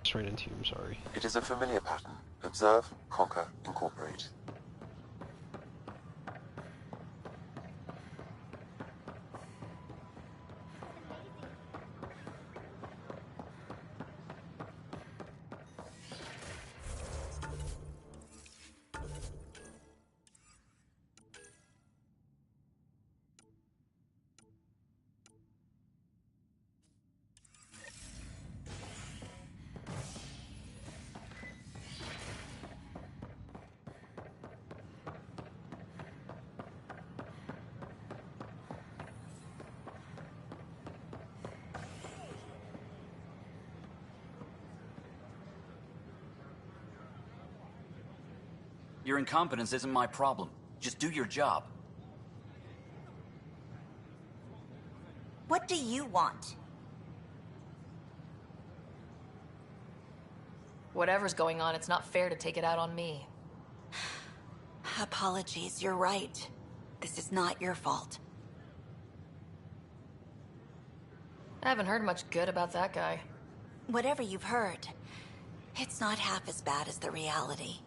just ran into you, I'm sorry. It is a familiar pattern. Observe, conquer, incorporate. Your incompetence isn't my problem. Just do your job. What do you want? Whatever's going on, it's not fair to take it out on me. Apologies, you're right. This is not your fault. I haven't heard much good about that guy. Whatever you've heard, it's not half as bad as the reality.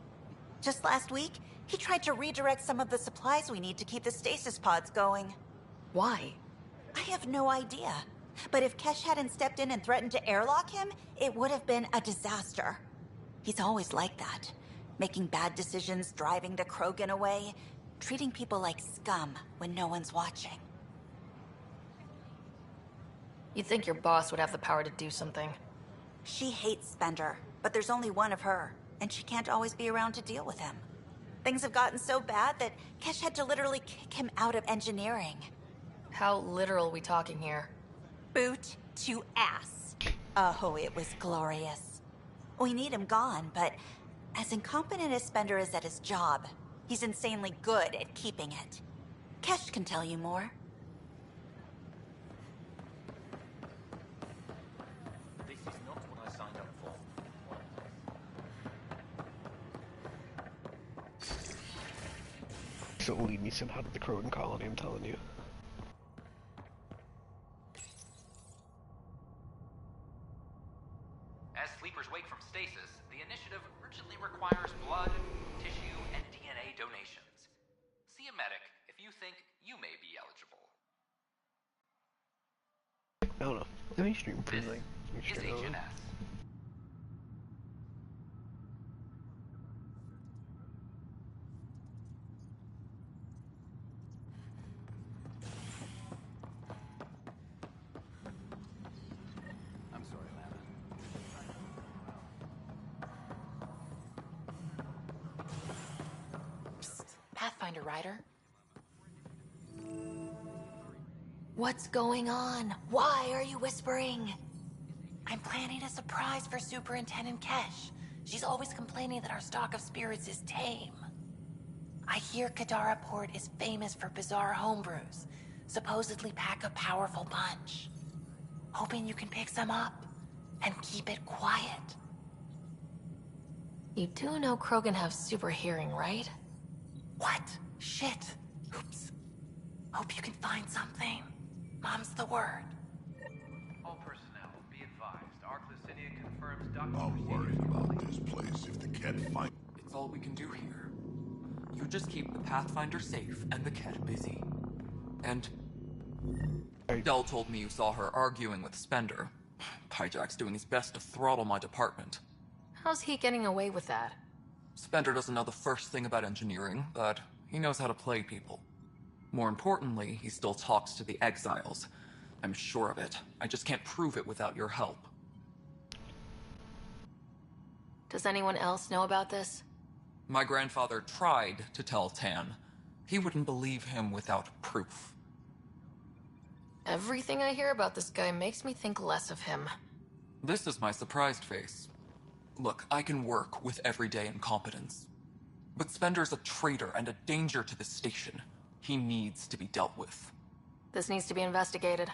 Just last week, he tried to redirect some of the supplies we need to keep the stasis pods going. Why? I have no idea. But if Kesh hadn't stepped in and threatened to airlock him, it would have been a disaster. He's always like that. Making bad decisions, driving the Krogan away, treating people like scum when no one's watching. You'd think your boss would have the power to do something. She hates Spender, but there's only one of her, and she can't always be around to deal with him. Things have gotten so bad that Kesh had to literally kick him out of engineering. How literal are we talking here? Boot to ass. Oh, it was glorious. We need him gone, but as incompetent as Spender is at his job, he's insanely good at keeping it. Kesh can tell you more. This is not what I signed up for. So it'll lead me somehow to the Krogan colony, I'm telling you. As sleepers wake from stasis, the initiative urgently requires blood, tissue, and DNA donations. See a medic if you think you may be eligible. I don't know. Let me stream for This like is HNS. I'm sorry, Lana. Psst, Pathfinder Rider. What's going on? Why are you whispering? I'm planning a surprise for Superintendent Kesh. She's always complaining that our stock of spirits is tame. I hear Kadara Port is famous for bizarre homebrews, supposedly pack a powerful punch. Hoping you can pick some up and keep it quiet. You do know Krogan have super hearing, right? What? Shit. Oops. Hope you can find something. Mom's the word. All personnel, be advised. Arclicidia confirms Dr. I'll worry about this place if the cat finds. It's all we can do here. You just keep the Pathfinder safe and the cat busy. And Dell told me you saw her arguing with Spender. Pyjack's doing his best to throttle my department. How's he getting away with that? Spender doesn't know the first thing about engineering, but he knows how to play people. More importantly, he still talks to the exiles. I'm sure of it. I just can't prove it without your help. Does anyone else know about this? My grandfather tried to tell Tan. He wouldn't believe him without proof. Everything I hear about this guy makes me think less of him. This is my surprised face. Look, I can work with everyday incompetence. But Spender's a traitor and a danger to the station. He needs to be dealt with. This needs to be investigated.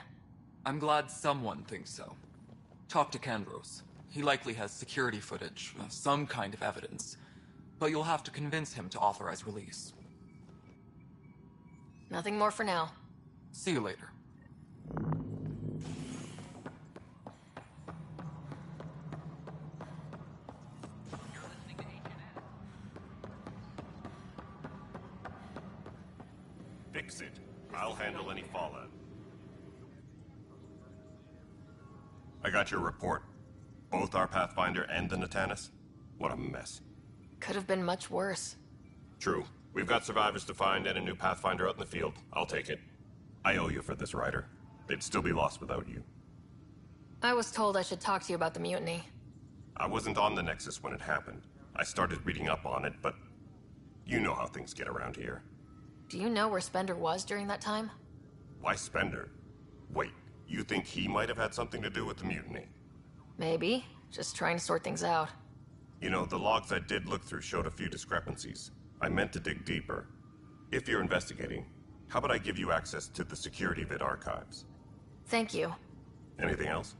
I'm glad someone thinks so. Talk to Kandros. He likely has security footage, some kind of evidence. But you'll have to convince him to authorize release. Nothing more for now. See you later. fix it. I'll handle any fallout. I got your report. Both our Pathfinder and the Natanus? What a mess. Could have been much worse. True. We've got survivors to find and a new Pathfinder out in the field. I'll take it. I owe you for this, Ryder. They'd still be lost without you. I was told I should talk to you about the mutiny. I wasn't on the Nexus when it happened. I started reading up on it, but you know how things get around here. Do you know where Spender was during that time? Why Spender? Wait, you think he might have had something to do with the mutiny? Maybe. Just trying to sort things out. You know, the logs I did look through showed a few discrepancies. I meant to dig deeper. If you're investigating, how about I give you access to the security vid archives? Thank you. Anything else?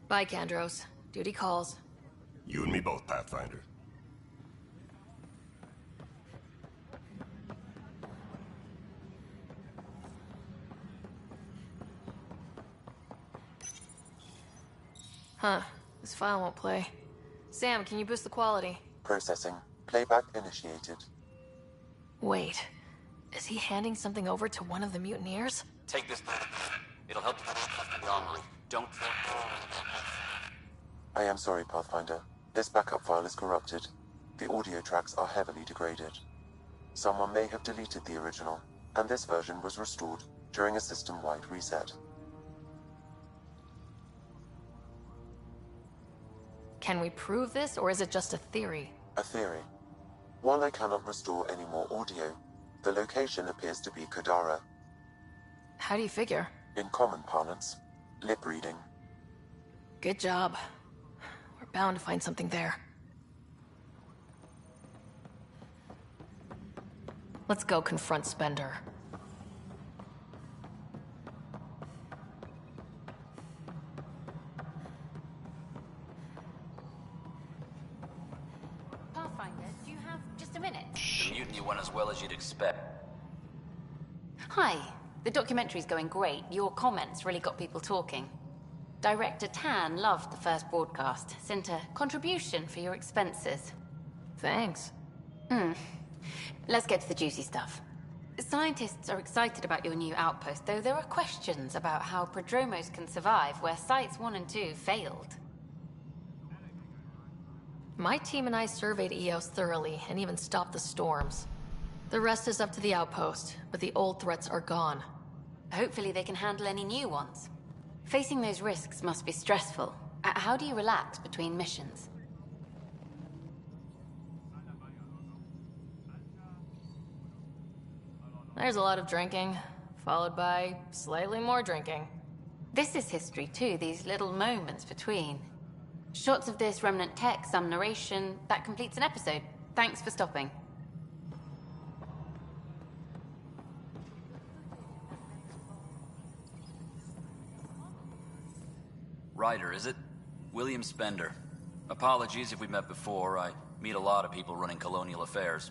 Bye, Kandros. Duty calls. You and me both, Pathfinder. Huh. This file won't play. Sam, can you boost the quality? Processing. Playback initiated. Wait. Is he handing something over to one of the mutineers? Take this. It'll help the armory. Don't... I am sorry, Pathfinder. This backup file is corrupted. The audio tracks are heavily degraded. Someone may have deleted the original, and this version was restored during a system-wide reset. Can we prove this, or is it just a theory? A theory. While I cannot restore any more audio, the location appears to be Kadara. How do you figure? In common parlance, lip reading. Good job. We're bound to find something there. Let's go confront Spender. Pathfinder, do you have just a minute? The mutiny went as well as you'd expect. Hi. The documentary's going great. Your comments really got people talking. Director Tan loved the first broadcast. Sent a contribution for your expenses. Thanks. Let's get to the juicy stuff. Scientists are excited about your new outpost, though there are questions about how prodromos can survive where Sites 1 and 2 failed. My team and I surveyed EOS thoroughly and even stopped the storms. The rest is up to the outpost, but the old threats are gone. Hopefully they can handle any new ones. Facing those risks must be stressful. How do you relax between missions? There's a lot of drinking, followed by slightly more drinking. This is history too, these little moments between. Shots of this remnant tech, some narration, that completes an episode. Thanks for stopping. Ryder, is it? William Spender. Apologies if we met before. I meet a lot of people running colonial affairs.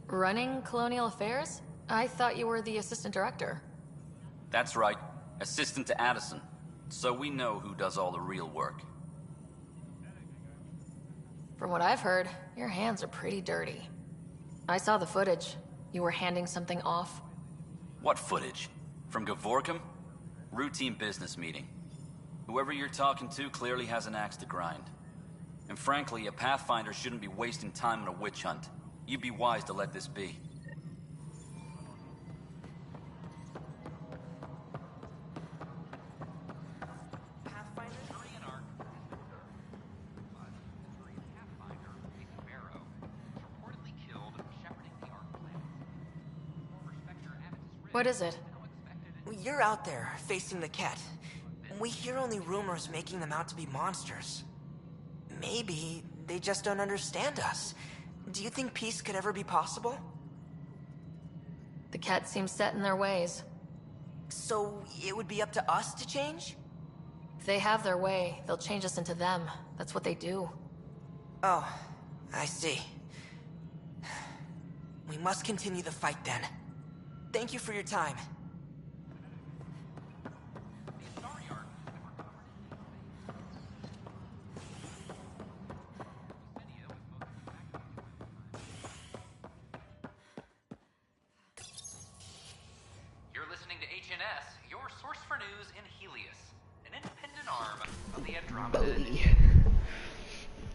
Running colonial affairs? I thought you were the assistant director. That's right. Assistant to Addison. So we know who does all the real work. From what I've heard, your hands are pretty dirty. I saw the footage. You were handing something off. What footage? From Gavorkum? Routine business meeting. Whoever you're talking to clearly has an axe to grind. And frankly, a Pathfinder shouldn't be wasting time on a witch hunt. You'd be wise to let this be. What is it? You're out there, facing the Ket. We hear only rumors making them out to be monsters. Maybe they just don't understand us. Do you think peace could ever be possible? The Ket seems set in their ways. So it would be up to us to change? If they have their way, they'll change us into them. That's what they do. Oh, I see. We must continue the fight then. Thank you for your time. HNS, your source for news in Helios, an independent arm of the Andromeda Boy. Initiative.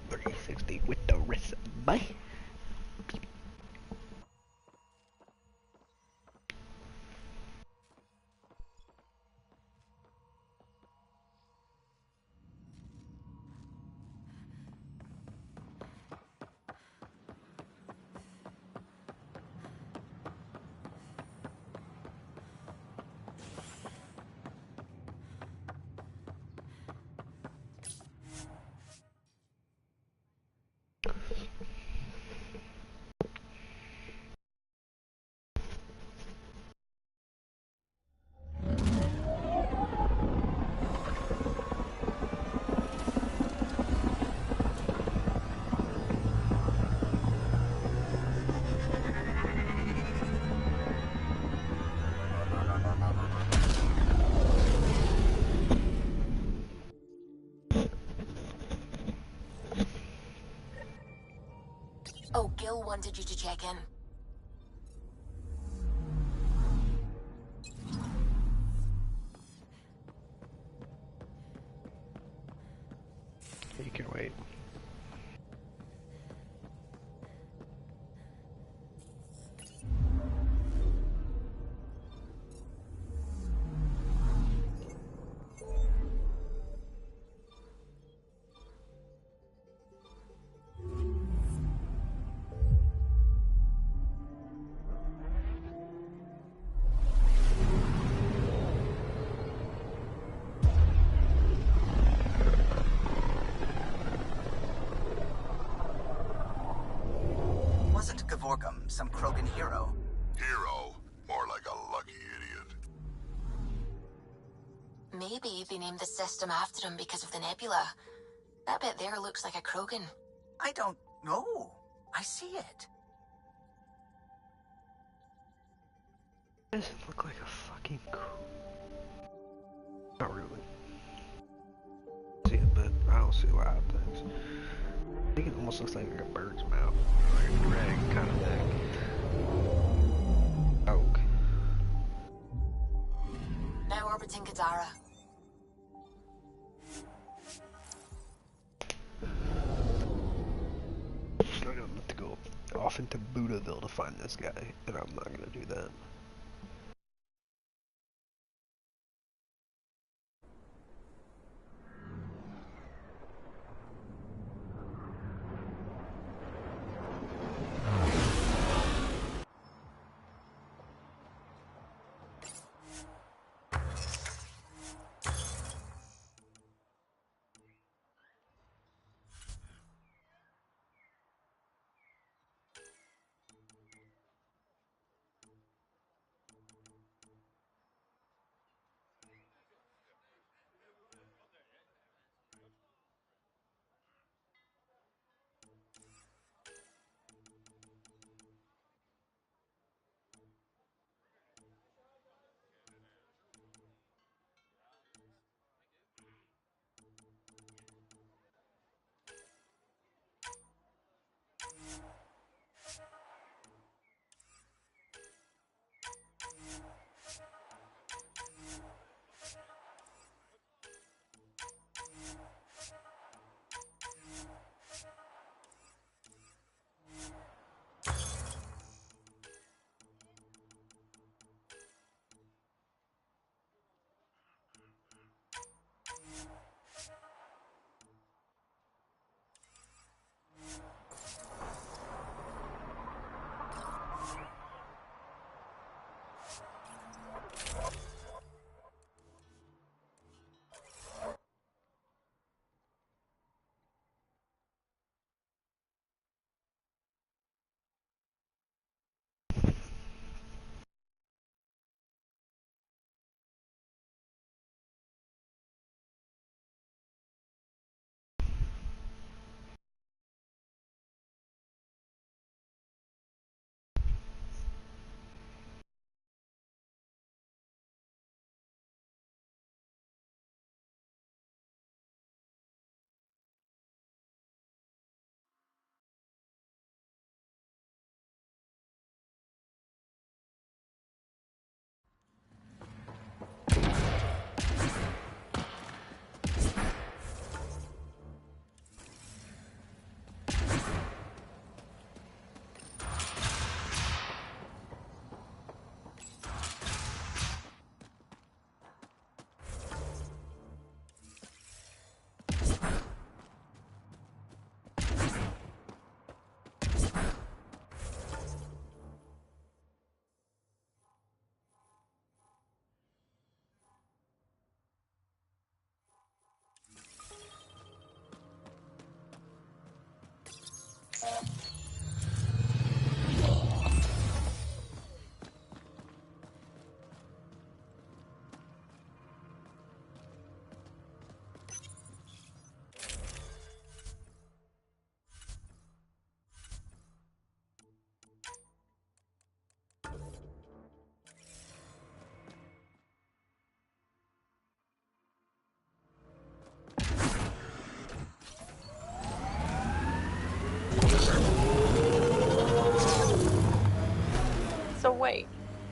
360 with the wrist. Bye. Oh, Gil wanted you to check in. You can wait. Wasn't Gavorkum some Krogan hero? Hero? More like a lucky idiot. Maybe they named the system after him because of the nebula. That bit there looks like a Krogan. I don't know. I see it. Doesn't look like a fucking Not really. See it, but I don't see a lot of things. I think it almost looks like a bird's mouth, like a drag kind of thing. Oak. Now orbiting Kadara. I'm gonna have to go off into Buddhaville to find this guy, and I'm not gonna do that.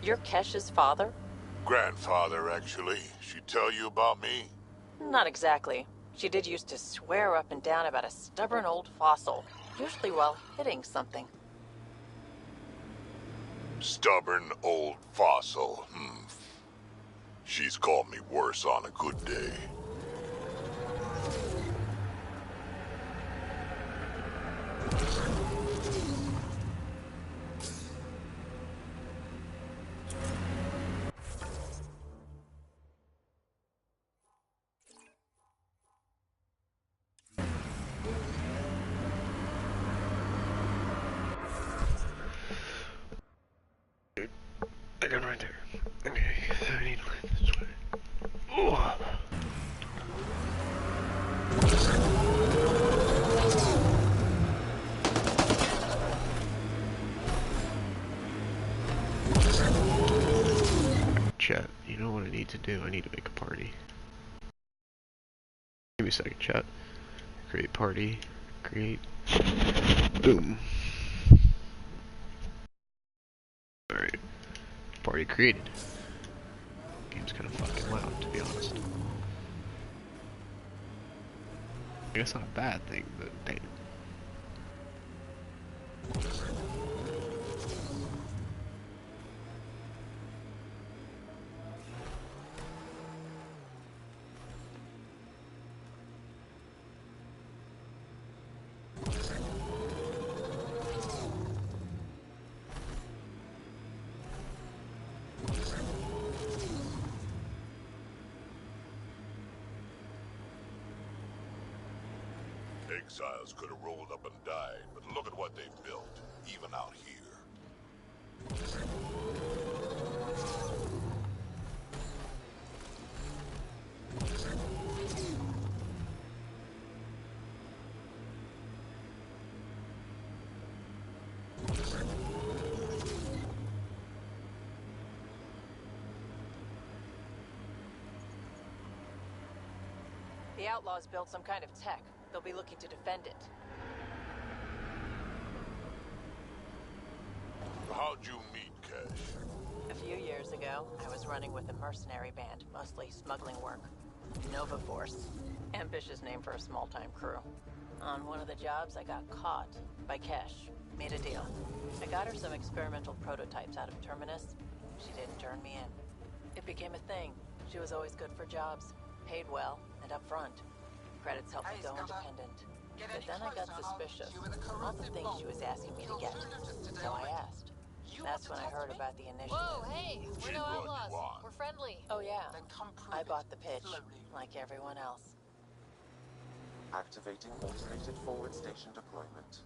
You're Kesh's father? Grandfather, actually. She tell you about me? Not exactly. She did used to swear up and down about a stubborn old fossil, usually while hitting something. Stubborn old fossil. She's called me worse on a good day. I got right there. Okay, so I need to land this way. Oh. Chat, you know what I need to do? I need to make a party. Give me a second, chat. Create party. Create. Boom. Alright. Party created. Game's kind of fucking loud, to be honest. I guess not a bad thing, but damn. Exiles could have rolled up and died, but look at what they've built, even out here. The Outlaws built some kind of tech. They'll be looking to defend it. How'd you meet Kesh? A few years ago, I was running with a mercenary band, mostly smuggling work. Nova Force. Ambitious name for a small-time crew. On one of the jobs, I got caught by Kesh. Made a deal. I got her some experimental prototypes out of Terminus. She didn't turn me in. It became a thing. She was always good for jobs. Paid well, and up front. Credits helped me go independent. But then I got suspicious. Not the things she was asking me to get. So I asked. That's when I heard about the initiative. Whoa, hey, we're no outlaws. We're friendly. Oh yeah, I bought the pitch, like everyone else. Activating automated forward station deployment.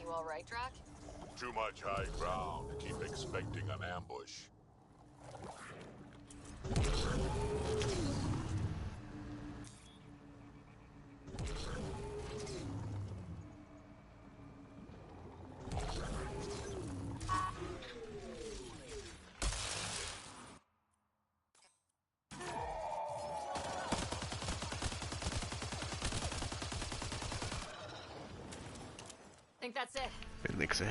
You alright, Drac? Too much high ground to keep expecting an ambush. Think that's it. I think so.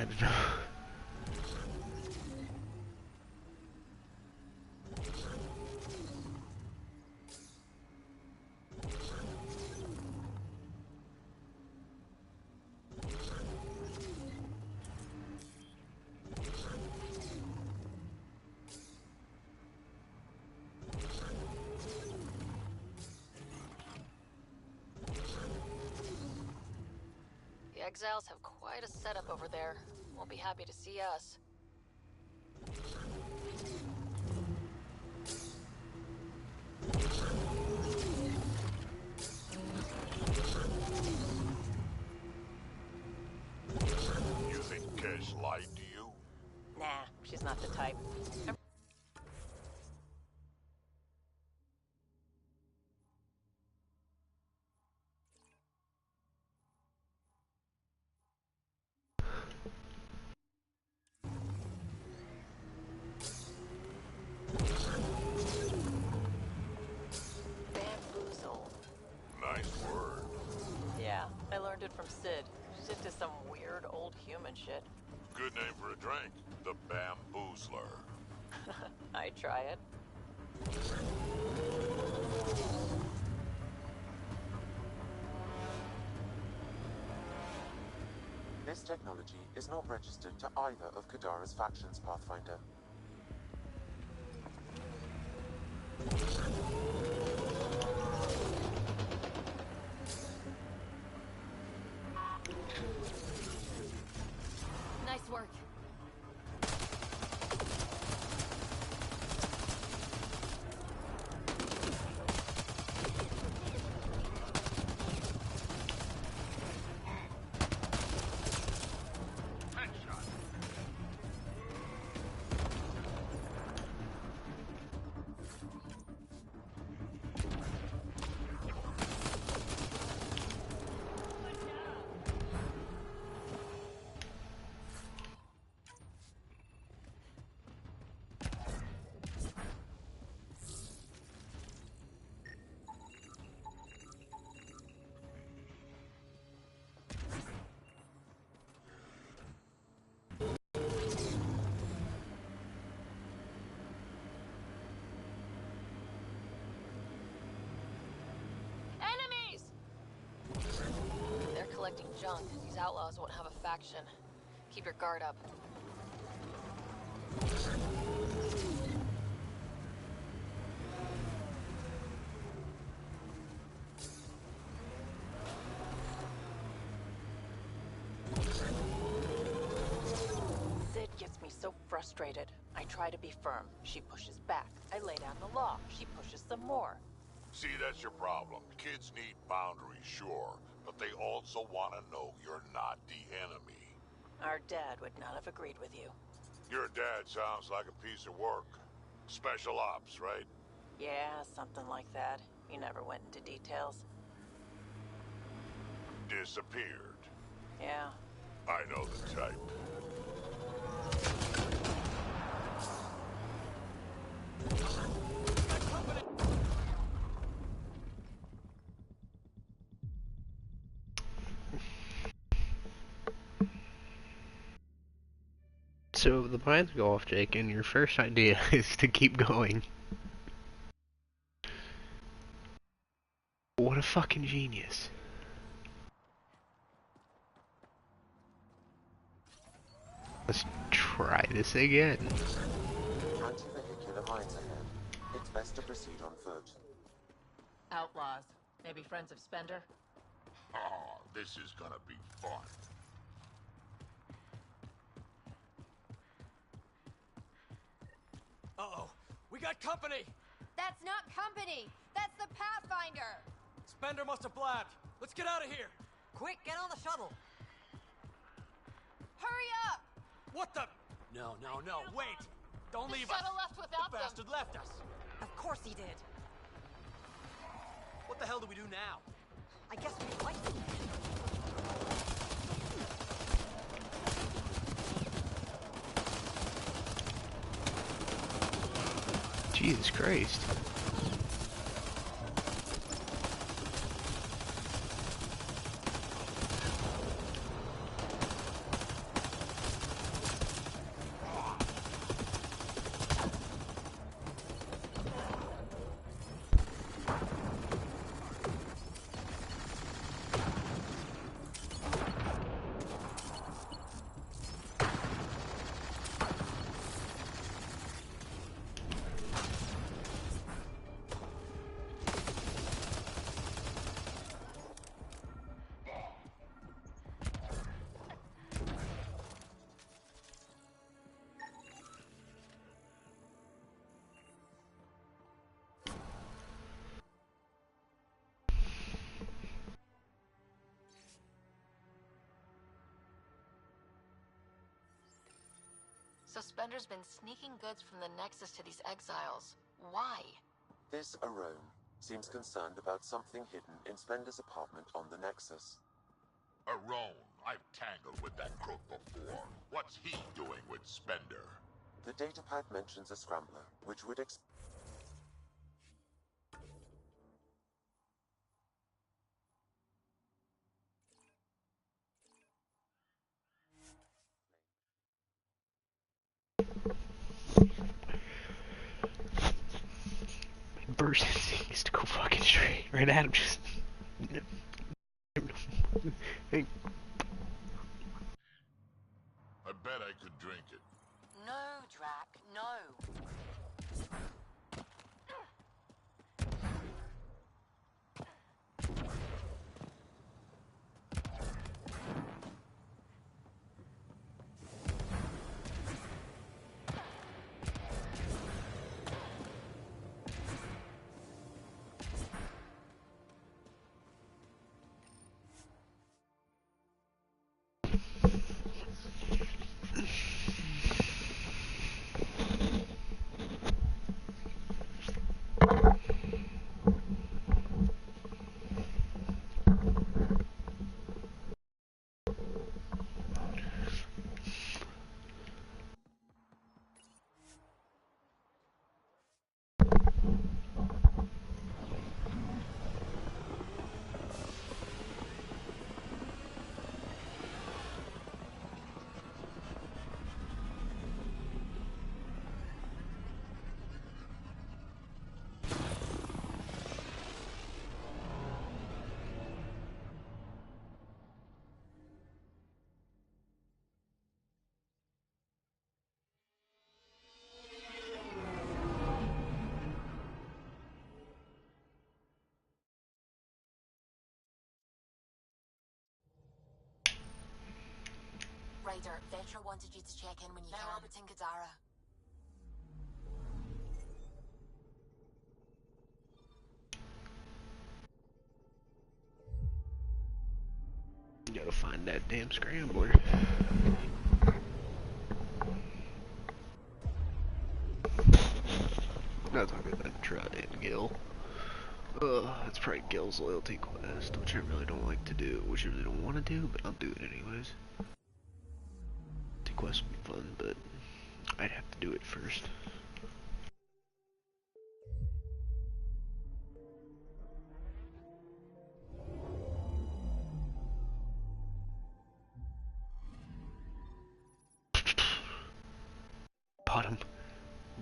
The Exiles have quite a setup over there. Won't be happy to see us. You think Kesh lied to you? Nah, she's not the type. Bamboozle. Nice word. Yeah, I learned it from Sid. and shit. Good name for a drink. The Bamboozler. I try it. This technology is not registered to either of Kadara's factions, Pathfinder. Nice work. Enemies! They're collecting junk. These outlaws won't have a faction. Keep your guard up. Sid gets me so frustrated. I try to be firm. She pushes back. I lay down the law. She pushes some more. See, that's your problem. Kids need boundaries, sure, but they also want to know you're not the enemy. Our dad would not have agreed with you. Your dad sounds like a piece of work. Special ops, right? Yeah, something like that. He never went into details. Disappeared. Yeah. I know the type. So the plans go off, Jake, and your first idea is to keep going. What a fucking genius. Let's try this again. Anti-vehicular mines ahead. It's best to proceed on foot. Outlaws. Maybe friends of Spender? Oh, this is gonna be fun. Uh-oh, we got company! That's not company! That's the Pathfinder! Spender must have blabbed. Let's get out of here! Quick, get on the shuttle! Hurry up! What the? No, wait! Don't leave us! The shuttle left without The bastard left us! Of course he did. What the hell do we do now? I guess we fight him. Jesus Christ. So Spender's been sneaking goods from the Nexus to these exiles. Why? This Arone seems concerned about something hidden in Spender's apartment on the Nexus. Arone, I've tangled with that crook before. What's he doing with Spender? The datapad mentions a scrambler, which would straight right at him. Just. Hey. I bet I could drink it. No, Drac, no. Ryder, Vetra wanted you to check in when you can. Orbiting Kadara. You gotta find that damn scrambler. Not talking about Trud and Gil. It's probably Gil's loyalty quest, which I really don't like to do, which I really don't want to do, but I'll do it anyways. The quest would be fun, but I'd have to do it first.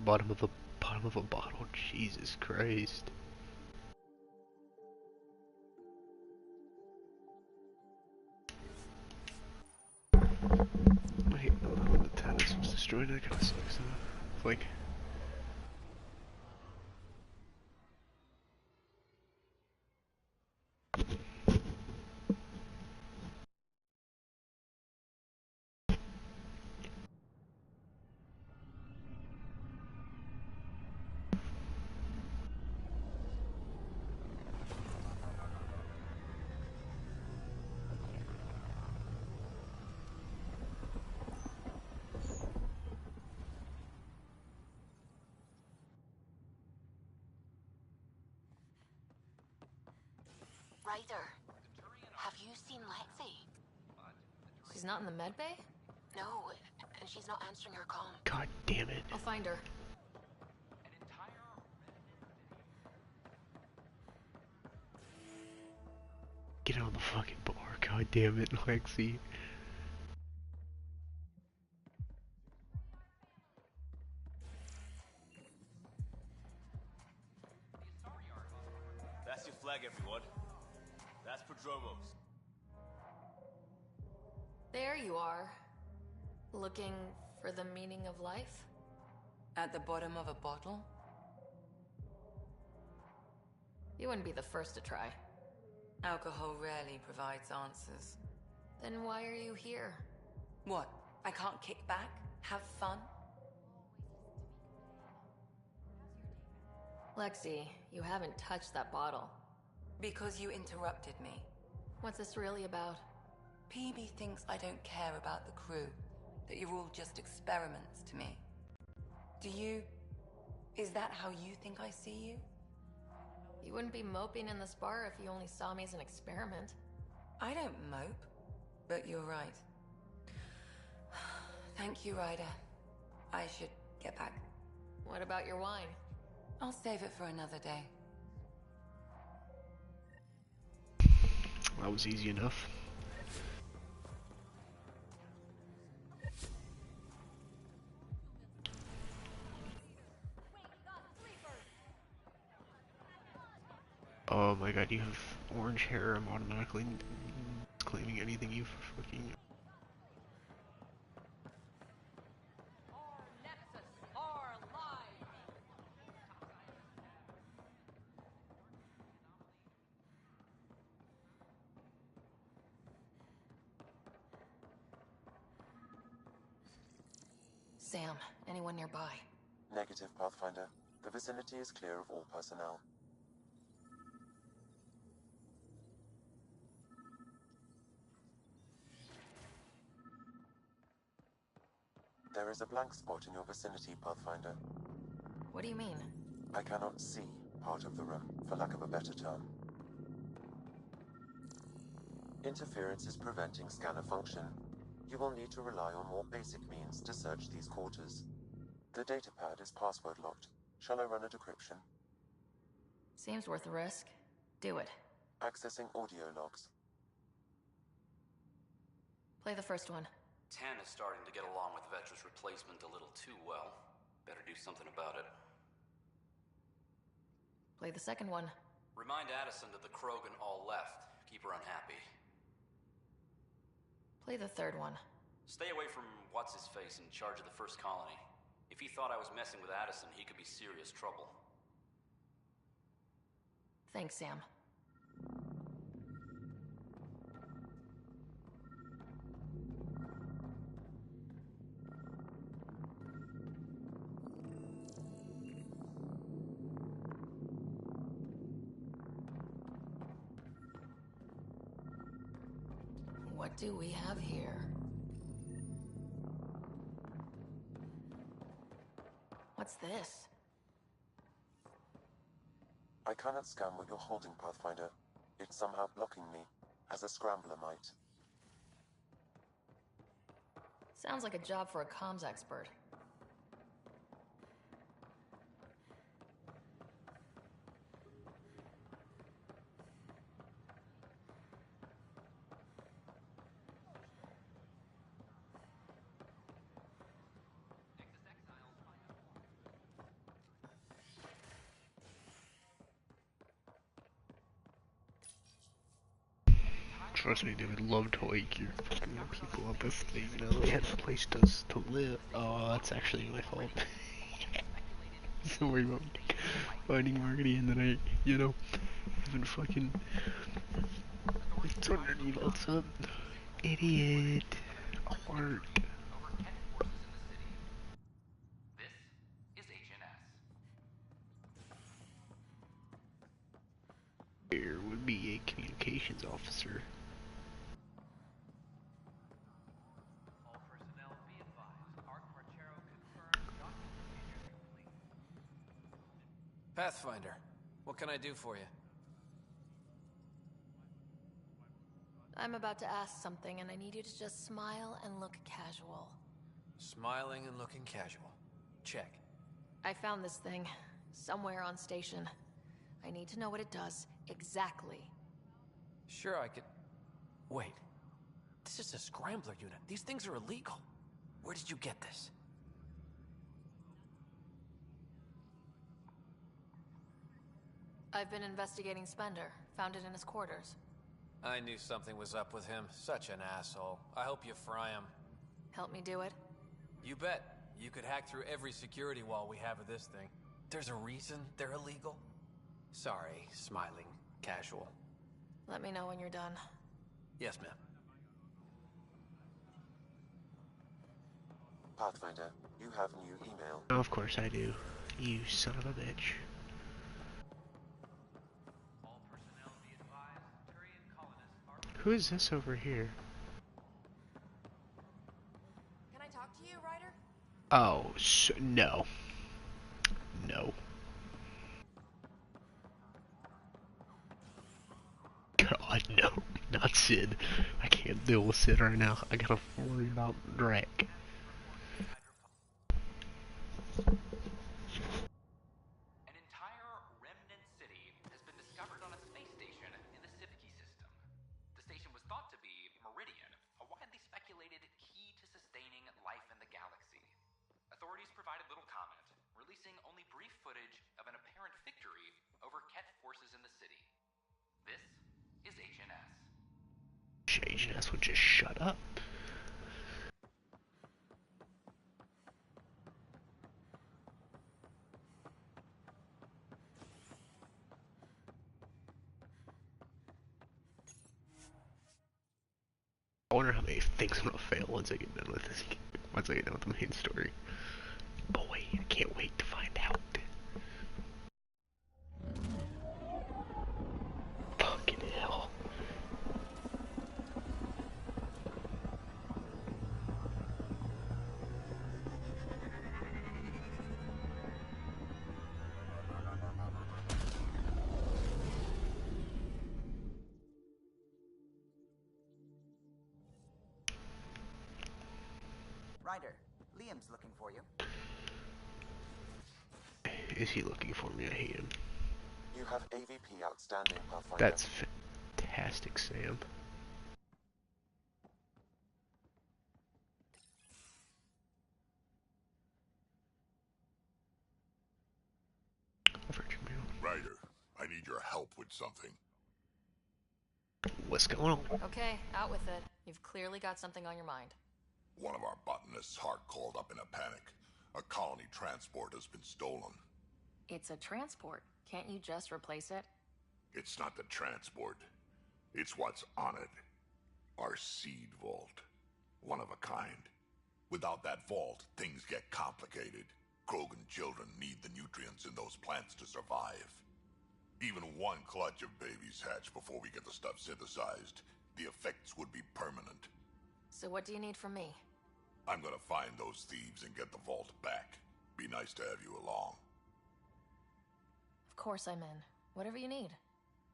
Bottom of a bottle. Jesus Christ. I hate when the tennis was destroyed. That kind of sucks. It's like. Ryder, have you seen Lexi? She's not in the med bay? No, and she's not answering her call. God damn it. I'll find her. Get on the fucking bar. God damn it, Lexi. That's your flag, everyone. That's Prodromos. There you are. Looking for the meaning of life? At the bottom of a bottle? You wouldn't be the first to try. Alcohol rarely provides answers. Then why are you here? What? I can't kick back? Have fun? Lexi, you haven't touched that bottle. Because you interrupted me. What's this really about? PB thinks I don't care about the crew. That you're all just experiments to me. Do you... Is that how you think I see you? You wouldn't be moping in this bar if you only saw me as an experiment. I don't mope, but you're right. Thank you, Ryder. I should get back. What about your wine? I'll save it for another day. That was easy enough. Oh my god, you have orange hair. I'm automatically claiming anything you fucking. Sam, anyone nearby? Negative, Pathfinder. The vicinity is clear of all personnel. There is a blank spot in your vicinity, Pathfinder. What do you mean? I cannot see part of the room, for lack of a better term. Interference is preventing scanner function. You will need to rely on more basic means to search these quarters. The datapad is password locked. Shall I run a decryption? Seems worth a risk. Do it. Accessing audio logs. Play the first one. 10 is starting to get along with Vetra's replacement a little too well. Better do something about it. Play the second one. Remind Addison that the Krogan all left. Keep her unhappy. Play the third one. Stay away from what's-his-face in charge of the first colony. If he thought I was messing with Addison, he could be serious trouble. Thanks, Sam. What do we have here? What's this? I cannot scan what you're holding, Pathfinder. It's somehow blocking me, as a scrambler might. Sounds like a job for a comms expert. Trust me, they would love to wake your fucking people up if they, you know, they had a place to live. Oh, that's actually my fault. Don't worry about finding Marty in the night, you know. Even fucking. It's underneath outside. Idiot. Heart. This is HNS. There would be a communications officer. Pathfinder, what can I do for you? I'm about to ask something, and I need you to just smile and look casual. Smiling and looking casual. Check. I found this thing, somewhere on station. I need to know what it does, exactly. Sure, I could... Wait. This is a scrambler unit. These things are illegal. Where did you get this? I've been investigating Spender. Found it in his quarters. I knew something was up with him. Such an asshole. I hope you fry him. Help me do it? You bet. You could hack through every security wall we have of this thing. There's a reason they're illegal? Sorry, smiling, casual. Let me know when you're done. Yes, ma'am. Pathfinder, you have new email. Of course I do. You son of a bitch. Who is this over here? Can I talk to you, Ryder? Oh, no. No. God, no. Not Sid. I can't deal with Sid right now. I gotta worry about Drake. An entire remnant city has been discovered on a space station in the Siviki system. The station was thought to be Meridian, a widely speculated key to sustaining life in the galaxy. Authorities provided little comment, releasing only brief footage of an apparent victory over Ket forces in the city. This is HNS. HNS would just shut up. I wonder how many things I'm gonna fail once I get done with this. Once I get done with the main story. Boy, I can't wait to find out. Fucking hell. Ryder, Liam's looking for you. Is he looking for me? I hate him. You have AVP outstanding, Pathfinder. That's fantastic, Sam. Ryder, I need your help with something. What's going on? Okay, out with it. You've clearly got something on your mind. One of our botanists hard called up in a panic. A colony transport has been stolen. It's a transport. Can't you just replace it? It's not the transport. It's what's on it. Our seed vault. One of a kind. Without that vault, things get complicated. Krogan children need the nutrients in those plants to survive. Even one clutch of babies hatch before we get the stuff synthesized. The effects would be permanent. So what do you need from me? I'm gonna find those thieves and get the vault back. Be nice to have you along. Of course I'm in. Whatever you need.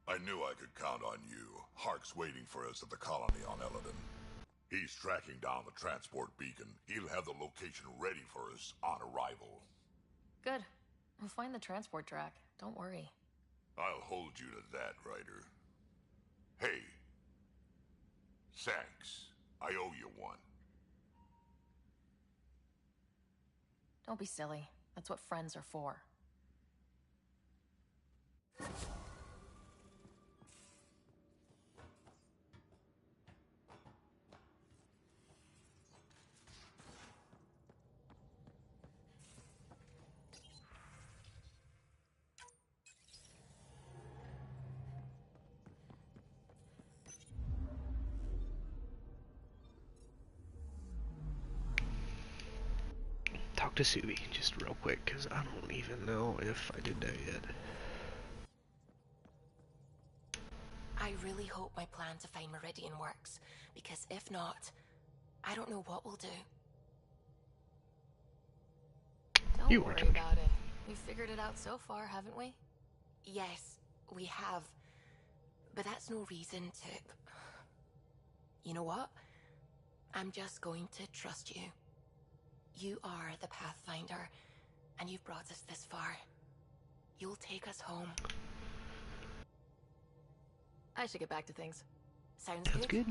I knew I could count on you. Hark's waiting for us at the colony on Eladon. He's tracking down the transport beacon. He'll have the location ready for us on arrival. Good. We'll find the transport track. Don't worry. I'll hold you to that, Ryder. Hey. Thanks. I owe you one. Don't be silly. That's what friends are for. Talk to Suvi just real quick, because I don't even know if I did that yet. I really hope my plan to find Meridian works, because if not, I don't know what we'll do. Don't worry about it. We've figured it out so far, haven't we? Yes, we have. But that's no reason to... You know what? I'm just going to trust you. You are the Pathfinder, and you've brought us this far. You'll take us home. I should get back to things. Sounds good.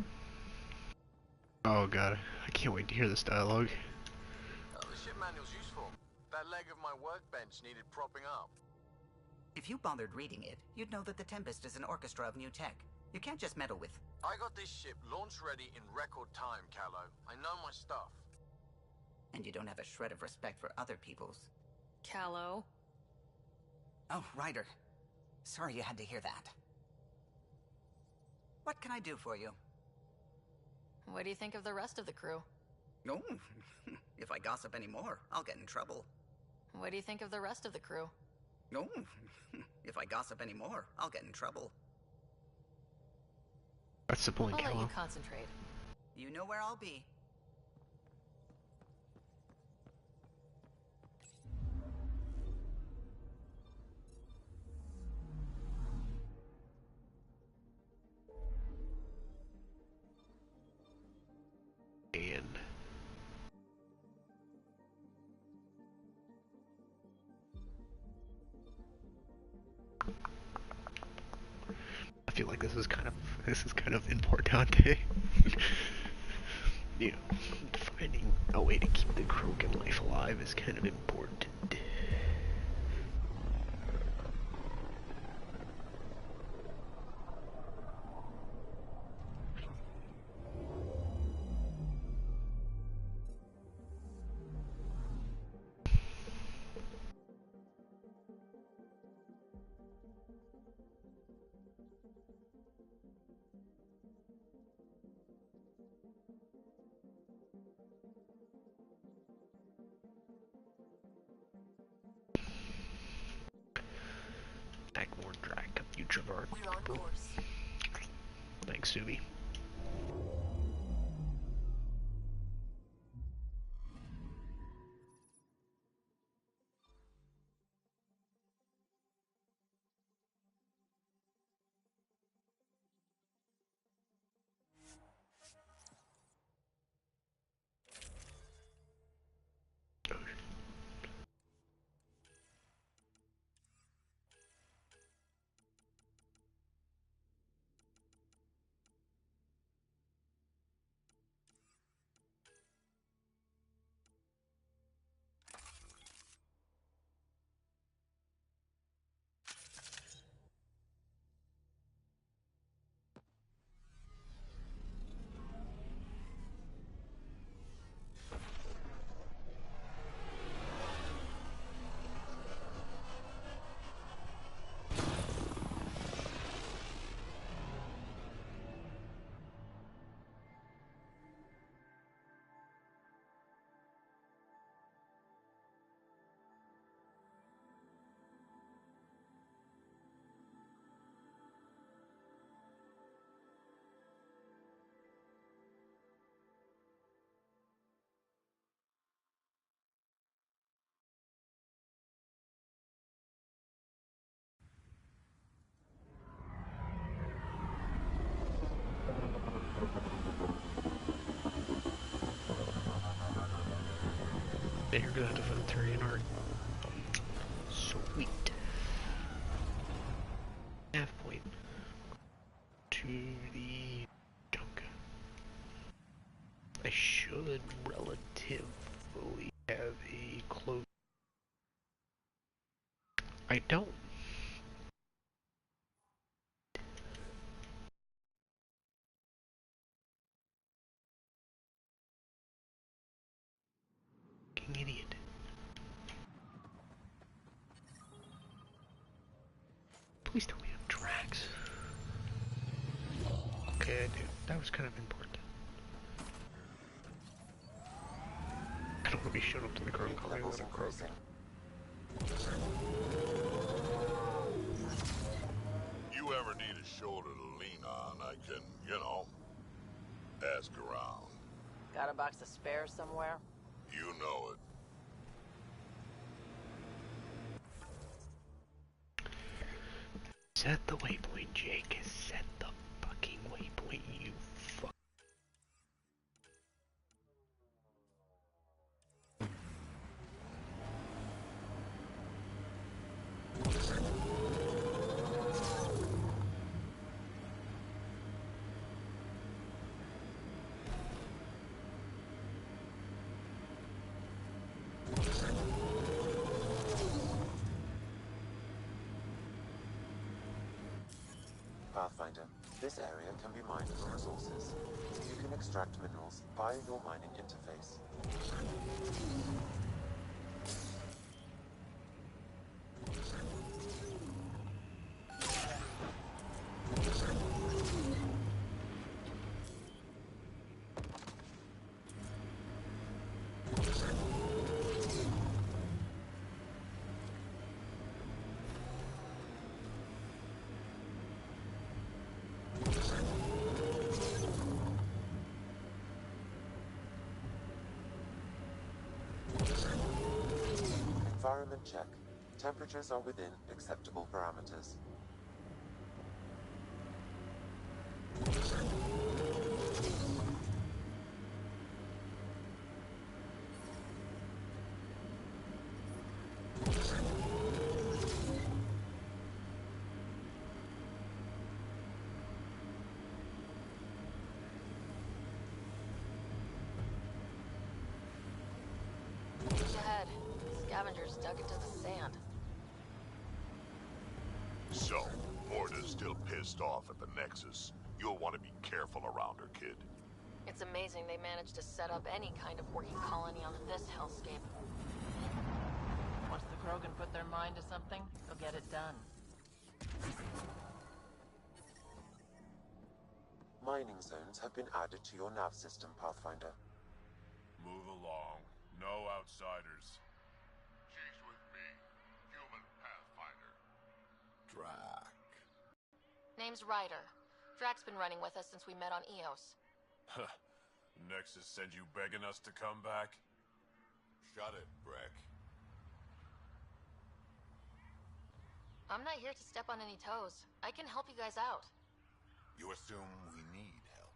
Oh god, I can't wait to hear this dialogue. Oh, the ship manual's useful. That leg of my workbench needed propping up. If you bothered reading it, you'd know that the Tempest is an orchestra of new tech. You can't just meddle with... I got this ship launch ready in record time, Callow. I know my stuff. And you don't have a shred of respect for other people's. Callow. Oh, Ryder. Sorry you had to hear that. What can I do for you? What do you think of the rest of the crew? Oh, if I gossip anymore, I'll get in trouble. What do you think of the rest of the crew? Oh, if I gossip anymore, I'll get in trouble. That's the point, I'll let Callow. you concentrate. You know where I'll be. And I feel like this is kind of importante. You know, finding a way to keep the Krogan life alive is kind of important. drag more drag future guard. We're on course. Thanks, Suvi. Then you're gonna have to find Terry and Art. Sweet. Half point to the junk. I should relatively have a close. I don't. Fucking idiot. Please tell me I'm Drax. Okay, I do. That was kind of important. I don't want to be showing up to the Krogan colony without a Krogan. You ever need a shoulder to lean on, I can, you know, ask around. Got a box of spares somewhere? You know it. Set the waypoint, Jake. Set the fucking waypoint, you fuck. Pathfinder, this area can be mined for resources. You can extract minerals via your mining interface. Environment check. Temperatures are within acceptable parameters. Ahead. Scavengers dug into the sand. So, Morta's still pissed off at the Nexus. You'll want to be careful around her, kid. It's amazing they managed to set up any kind of working colony on this hellscape. Once the Krogan put their mind to something, they'll get it done. Mining zones have been added to your nav system, Pathfinder. Move along. No outsiders. She's with me, human Pathfinder. Drax. Name's Ryder. Drack's been running with us since we met on Eos. Huh. Nexus send you begging us to come back? Shut it, Breck. I'm not here to step on any toes. I can help you guys out. You assume we need help.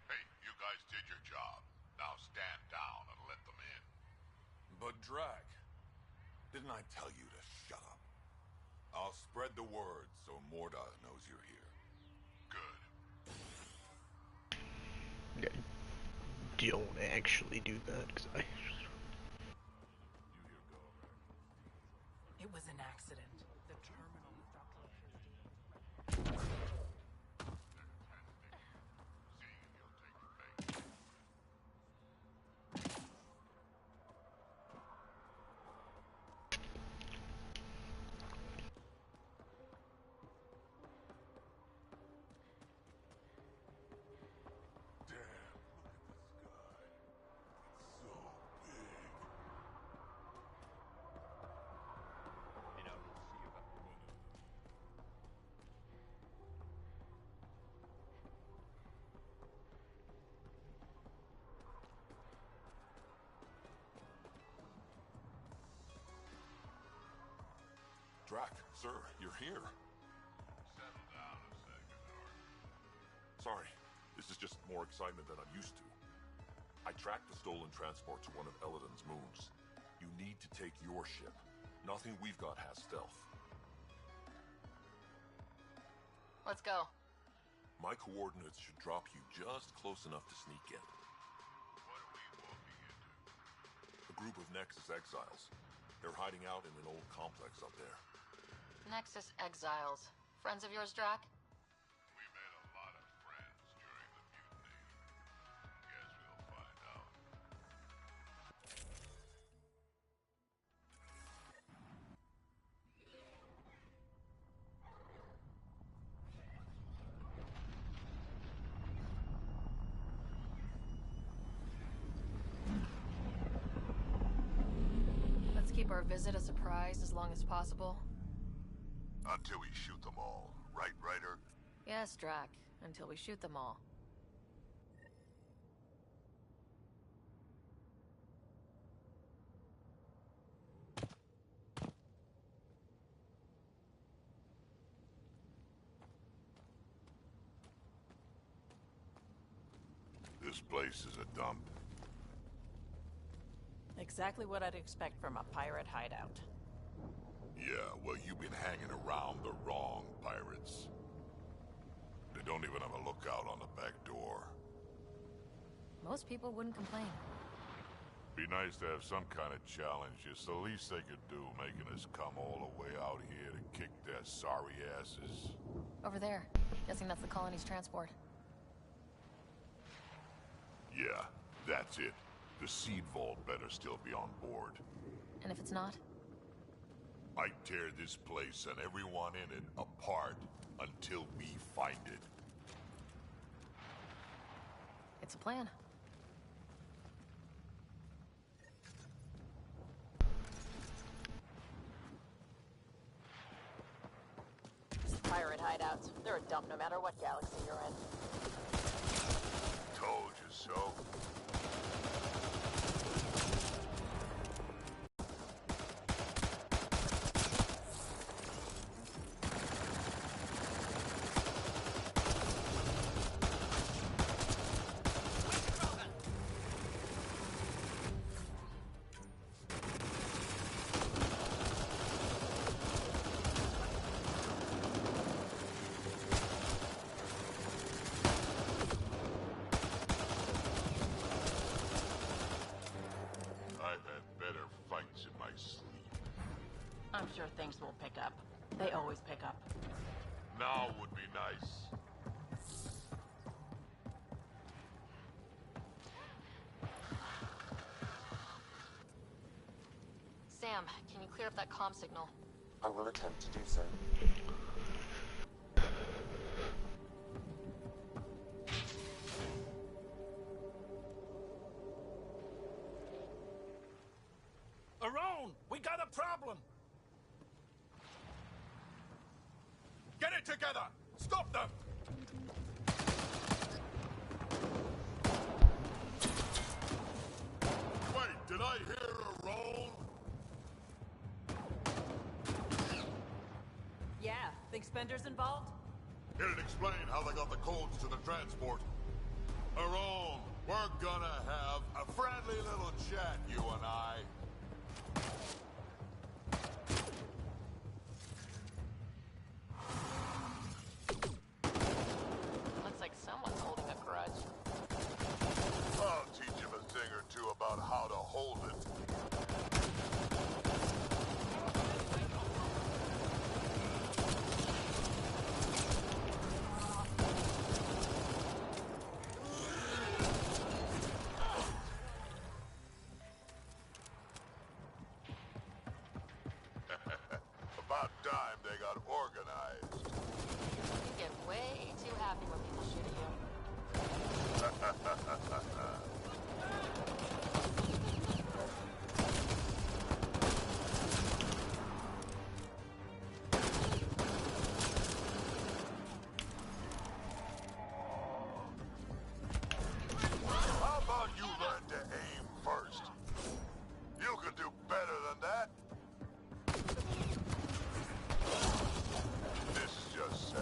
Hey, you guys did your job. Now stand down and let them in. But Drack... Didn't I tell you to shut up? I'll spread the word so Morda knows you're here. Good. Yeah, don't actually do that, because I... It was an accident. The terminal Drack, sir, you're here. Settle down a second, Art. Sorry, this is just more excitement than I'm used to. I tracked the stolen transport to one of Elodin's moons. You need to take your ship. Nothing we've got has stealth. Let's go. My coordinates should drop you just close enough to sneak in. What are we walking into? A group of Nexus exiles. They're hiding out in an old complex up there. Nexus Exiles. Friends of yours, Drack? We made a lot of friends during the mutiny. Guess we'll find out. Let's keep our visit a surprise as long as possible. Until we shoot them all, right, Ryder? Yes, Drack. Until we shoot them all. This place is a dump. Exactly what I'd expect from a pirate hideout. Yeah, well, you've been hanging around the wrong pirates. They don't even have a lookout on the back door. Most people wouldn't complain. Be nice to have some kind of challenge. It's the least they could do, making us come all the way out here to kick their sorry asses. Over there. Guessing that's the colony's transport. Yeah, that's it. The seed vault better still be on board. And if it's not? I tear this place and everyone in it apart until we find it. It's a plan. Pirate hideouts. They're a dump no matter what galaxy you're in. Told you so. I'm sure things will pick up. They always pick up. Now would be nice. Sam, can you clear up that comm signal? I will attempt to do so. Around! We got a problem! Get it together! Stop them! Wait, did I hear a roll? Yeah, think Spender's involved? It'd explain how they got the codes to the transport. Aron, we're gonna have a friendly little chat, you and I. Looks like someone's holding a grudge. I'll teach him a thing or two about how to hold it. About time they got organized. You get way too happy when people shoot at you. How about you learn to aim first? You can do better than that. This is just sad.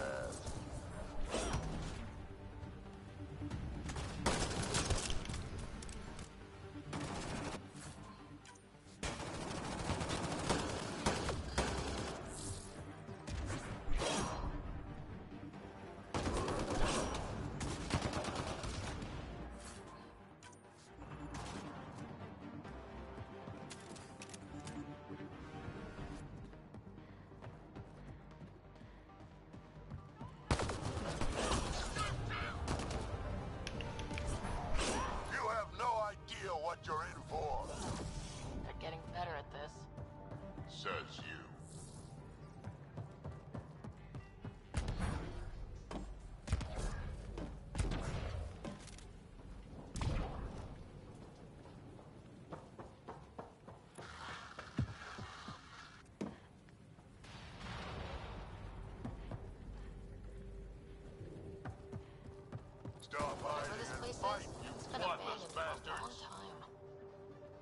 You have no idea what you're in for, They're getting better at this. says you. Stop Whatever hiding this and place fight, is, you it's been bloodless abandoned for a long bastards. time.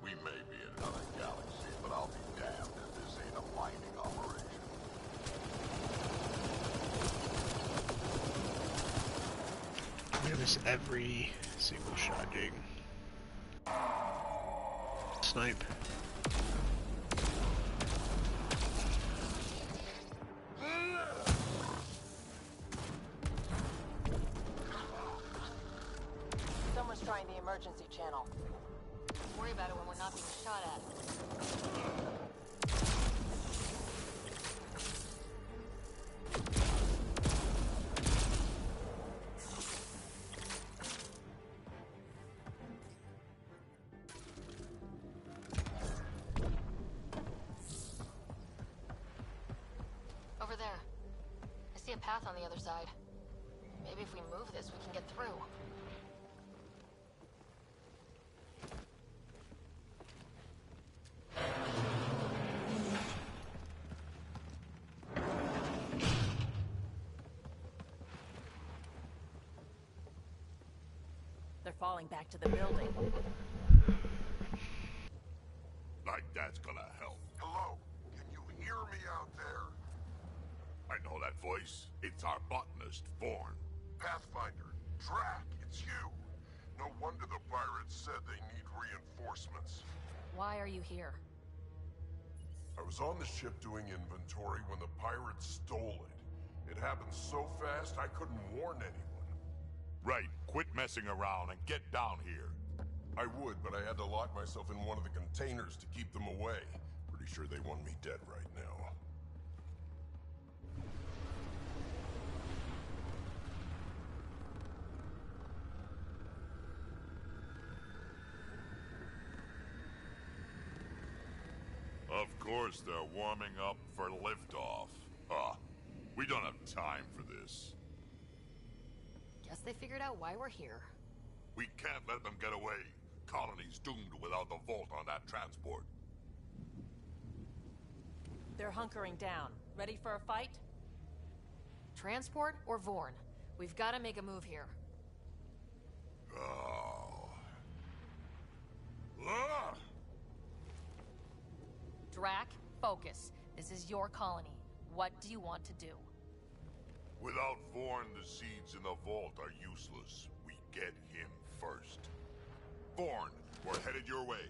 We may be in another galaxy, but I'll be damned if this ain't a mining operation. I do this every single shot, Jake. Snipe. Someone's trying the emergency channel. Worry about it when we're not being shot at. Over there. I see a path on the other side. Maybe if we move this, we can get through. They're falling back to the building. Like that's gonna help. Hello? Can you hear me out there? I know that voice. It's our botanist, Vorn. Pathfinder, Drac, it's you. No wonder the pirates said they need reinforcements. Why are you here? I was on the ship doing inventory when the pirates stole it. It happened so fast I couldn't warn anyone. Right, quit messing around and get down here. I would, but I had to lock myself in one of the containers to keep them away. Pretty sure they want me dead right now. Of course they're warming up for liftoff. We don't have time for this. Guess they figured out why we're here. We can't let them get away. Colony's doomed without the vault on that transport. They're hunkering down. Ready for a fight? Transport or Vorn? We've got to make a move here. Oh. Ah! Drac, focus. This is your colony. What do you want to do? Without Vorn, the seeds in the vault are useless. We get him first. Vorn, we're headed your way.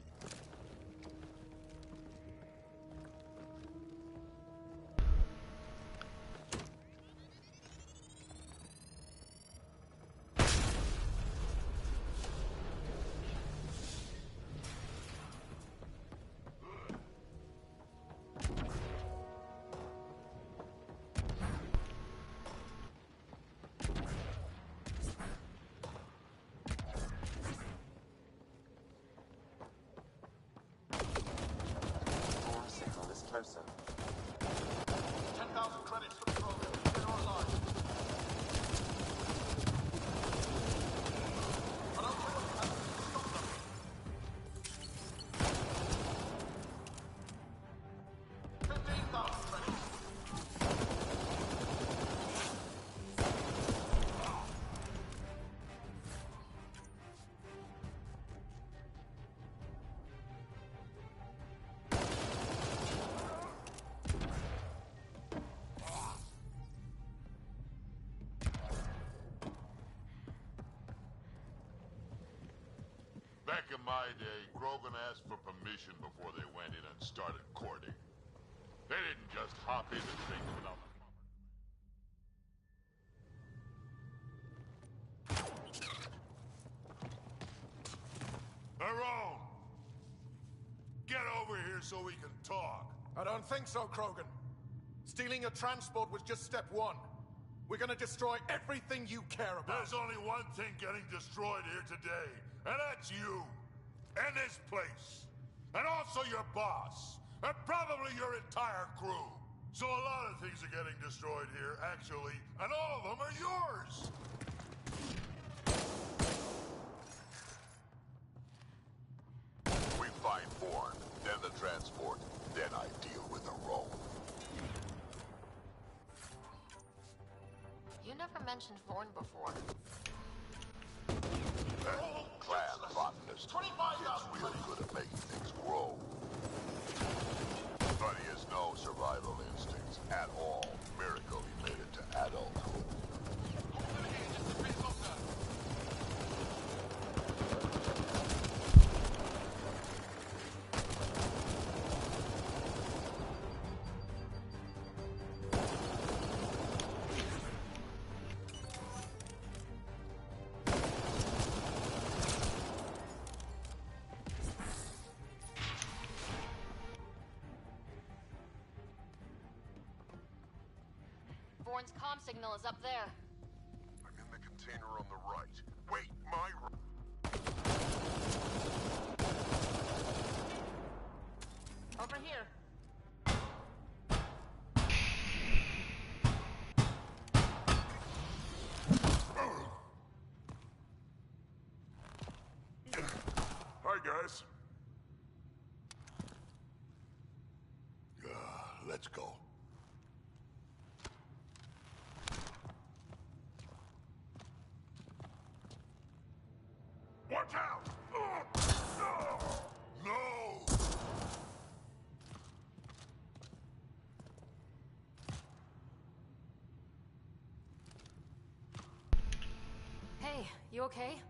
Vorn's signal is closer. 10,000 credits for the program. Get online. But I'll tell you how to stop them. Back in my day, Grogan asked for permission before they went in and started courting. They didn't just hop into things without the Tyrone! Get over here so we can talk. I don't think so, Krogan. Stealing a transport was just step one. We're gonna destroy everything you care about. There's only one thing getting destroyed here today, and that's you. And this place. And also your boss. And probably your entire crew. So a lot of things are getting destroyed here, actually, and all of them are yours! We find Vorn, then the transport, then I deal with the Rome. You never mentioned Vorn before. Clan botanist. He's really good at making things grow. But he has no survival instincts at all. Miracle he made it to adulthood. Vorn's comm signal is up there. I'm in the container on the right. Wait, my... Over here. Hi, guys. Let's go. Watch out! No! Hey, you okay?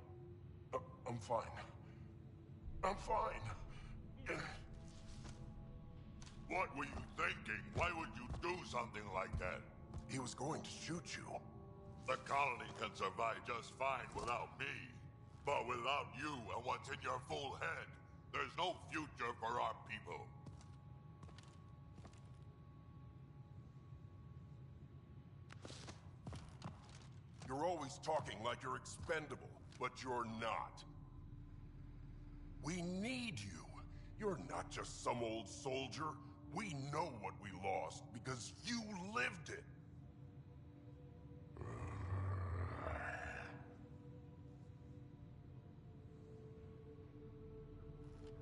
I'm fine. I'm fine. What were you thinking? Why would you do something like that? He was going to shoot you. The colony can survive just fine without me. But without you and what's in your full head, there's no future for our people. You're always talking like you're expendable, but you're not. We need you. You're not just some old soldier. We know what we lost because you lived it.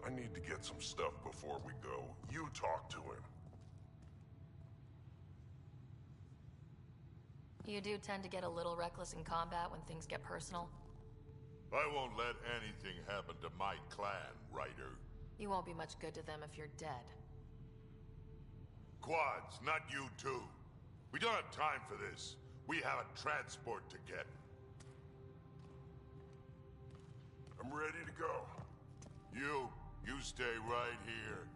I need to get some stuff before we go. You talk to him. You do tend to get a little reckless in combat when things get personal. I won't let anything happen to my clan, Ryder. You won't be much good to them if you're dead. Quads, not you two. We don't have time for this. We have a transport to get. I'm ready to go. You stay right here.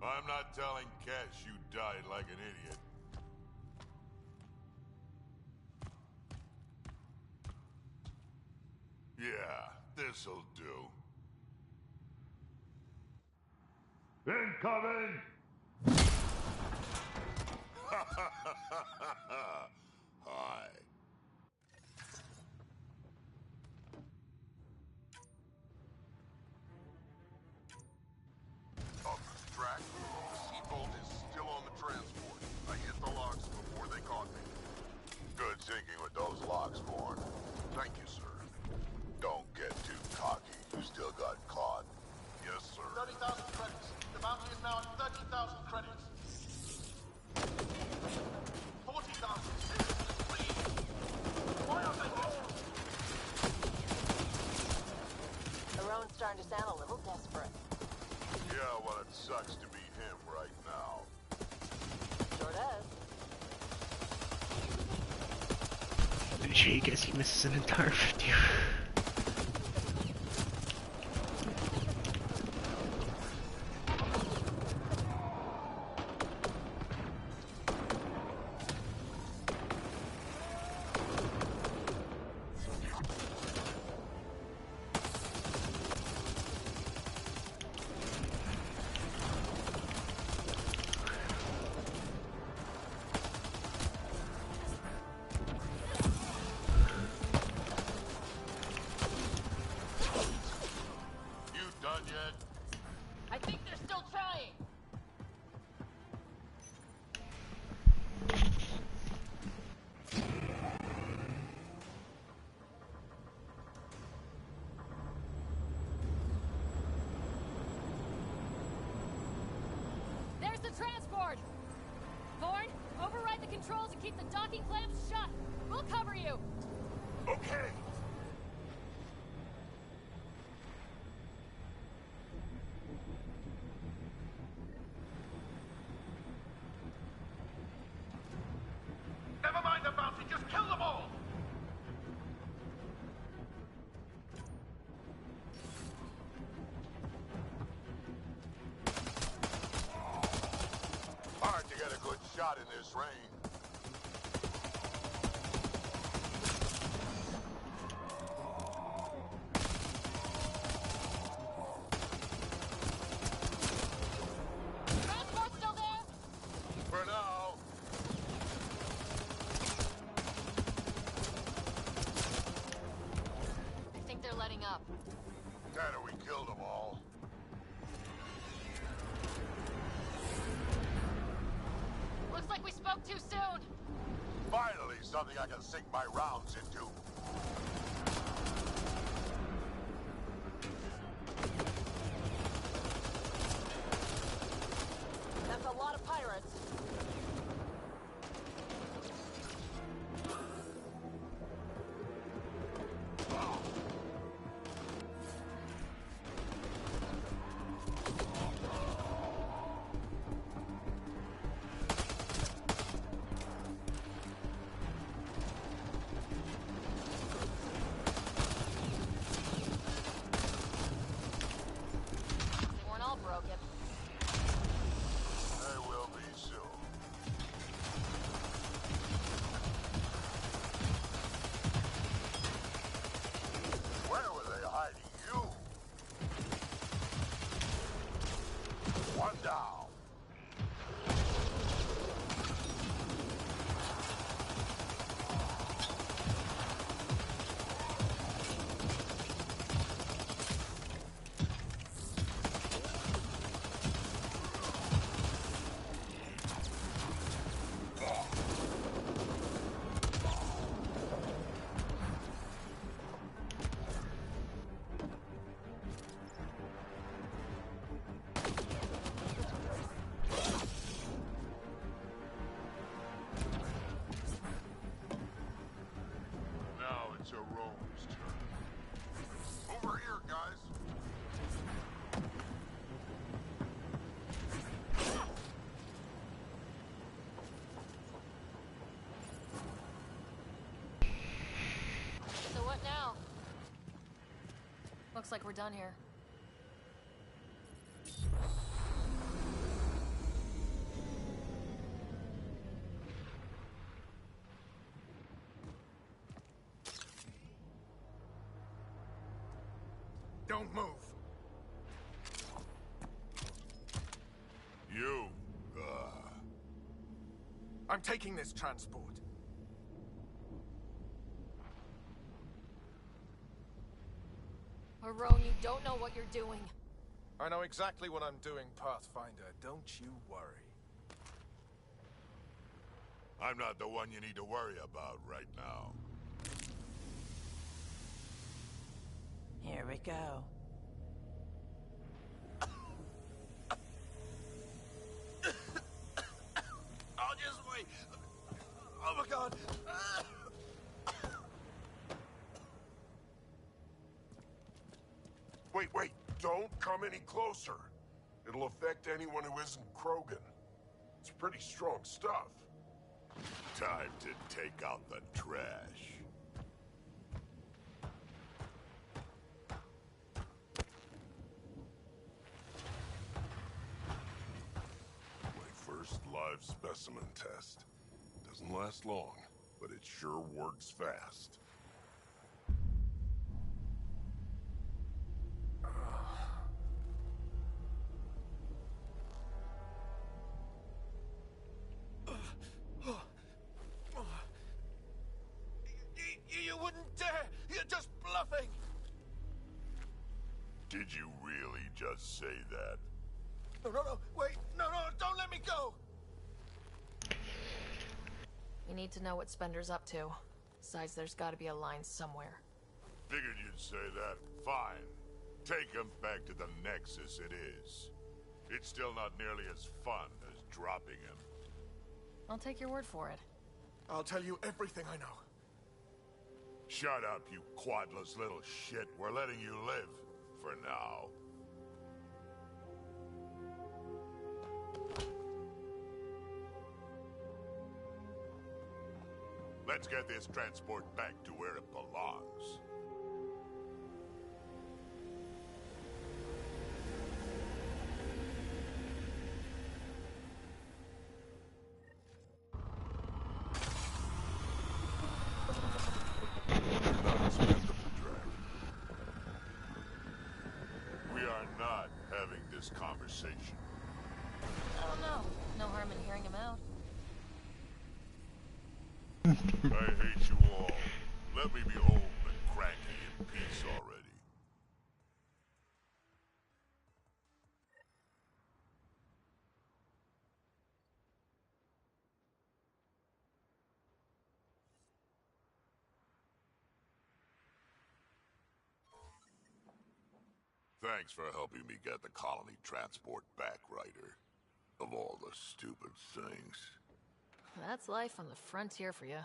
I'm not telling Kesh you died like an idiot. Yeah, this'll do. Incoming! Hi. Up the track, the seatbelt is still on the transport. I hit the locks before they caught me. Good thinking with those locks, Born. Thank you, sir. Don't get too cocky. You still got caught. Yes, sir. 30,000 credits. The bounty is now at 30,000 credits. 40,000. Please. Why are they here? Aron's starting to sound a little desperate. Yeah, well, it sucks to be him right now. Sure does. Gee, I guess he misses an entire 50. I think they're still trying. There's the transport! Thorn, override the controls and keep the docking clamps shut. We'll cover you. Okay. Never mind the bounty, just kill them all! Hard to get a good shot in this rain. Transport's still there? For now. I think they're letting up. Better we killed them all. Looks like we spoke too soon. Finally, something I can sink my rounds into. That's a lot of pirates. Looks like we're done here. Don't move. You, I'm taking this transport. Arone, you don't know what you're doing. I know exactly what I'm doing, Pathfinder. Don't you worry. I'm not the one you need to worry about right now. Here we go. I'll just wait. Oh my god. Wait. Don't come any closer. It'll affect anyone who isn't Krogan. It's pretty strong stuff. Time to take out the trash. My first live specimen test. Doesn't last long, but it sure works fast. You wouldn't dare! You're just bluffing! Did you really just say that? No, wait! No, don't let me go! We need to know what Spender's up to. Besides, there's gotta be a line somewhere. Figured you'd say that. Fine. Take him back to the Nexus it is. It's still not nearly as fun as dropping him. I'll take your word for it. I'll tell you everything I know. Shut up, you quadless little shit. We're letting you live. For now. Let's get this transport back to where it belongs. We are not having this conversation. I don't know. No harm in hearing him out. I hate you all. Let me be old and cranky in peace already. Thanks for helping me get the colony transport back, Ryder. Of all the stupid things. That's life on the frontier for you.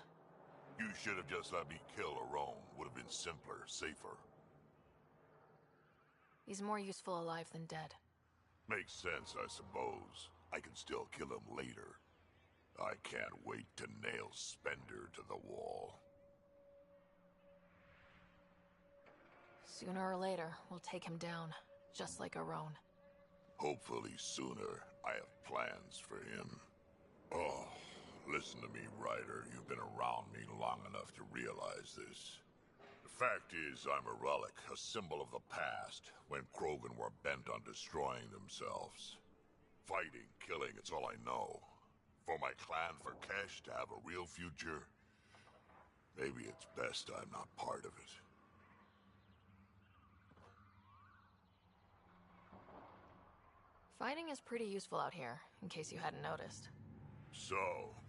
You should have just let me kill Arone. Would have been simpler, safer. He's more useful alive than dead. Makes sense, I suppose. I can still kill him later. I can't wait to nail Spender to the wall. Sooner or later, we'll take him down, just like Arone. Hopefully sooner. I have plans for him. Oh, listen to me, Ryder. You've been around me long enough to realize this. The fact is, I'm a relic, a symbol of the past, when Krogan were bent on destroying themselves. Fighting, killing, it's all I know. For my clan, for Kesh to have a real future, maybe it's best I'm not part of it. Fighting is pretty useful out here, in case you hadn't noticed. So,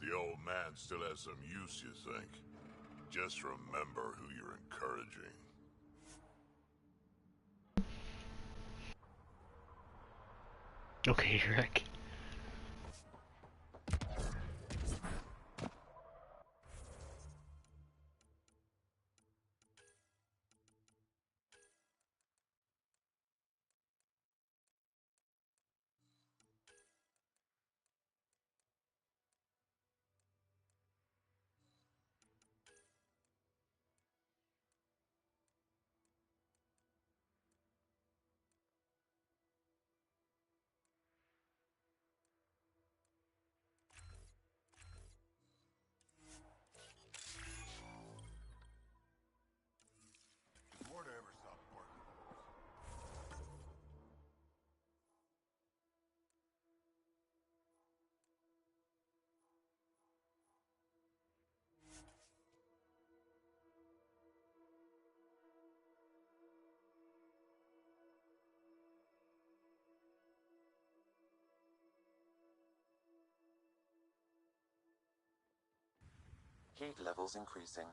the old man still has some use, you think? Just remember who you're encouraging. Okay, Shrek. Heat levels increasing.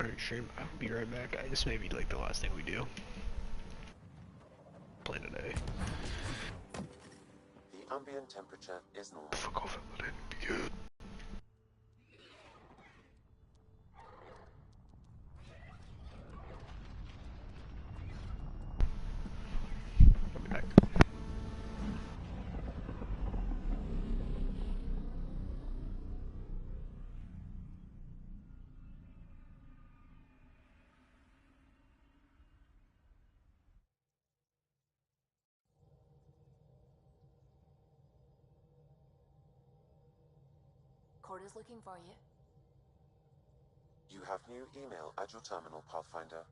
Alright, stream, I'll be right back. This may be like the last thing we do. Plan today. The ambient temperature is normal. Fuck off, it didn't be good. I'll be back. Court is looking for you. You have new email at your terminal, Pathfinder.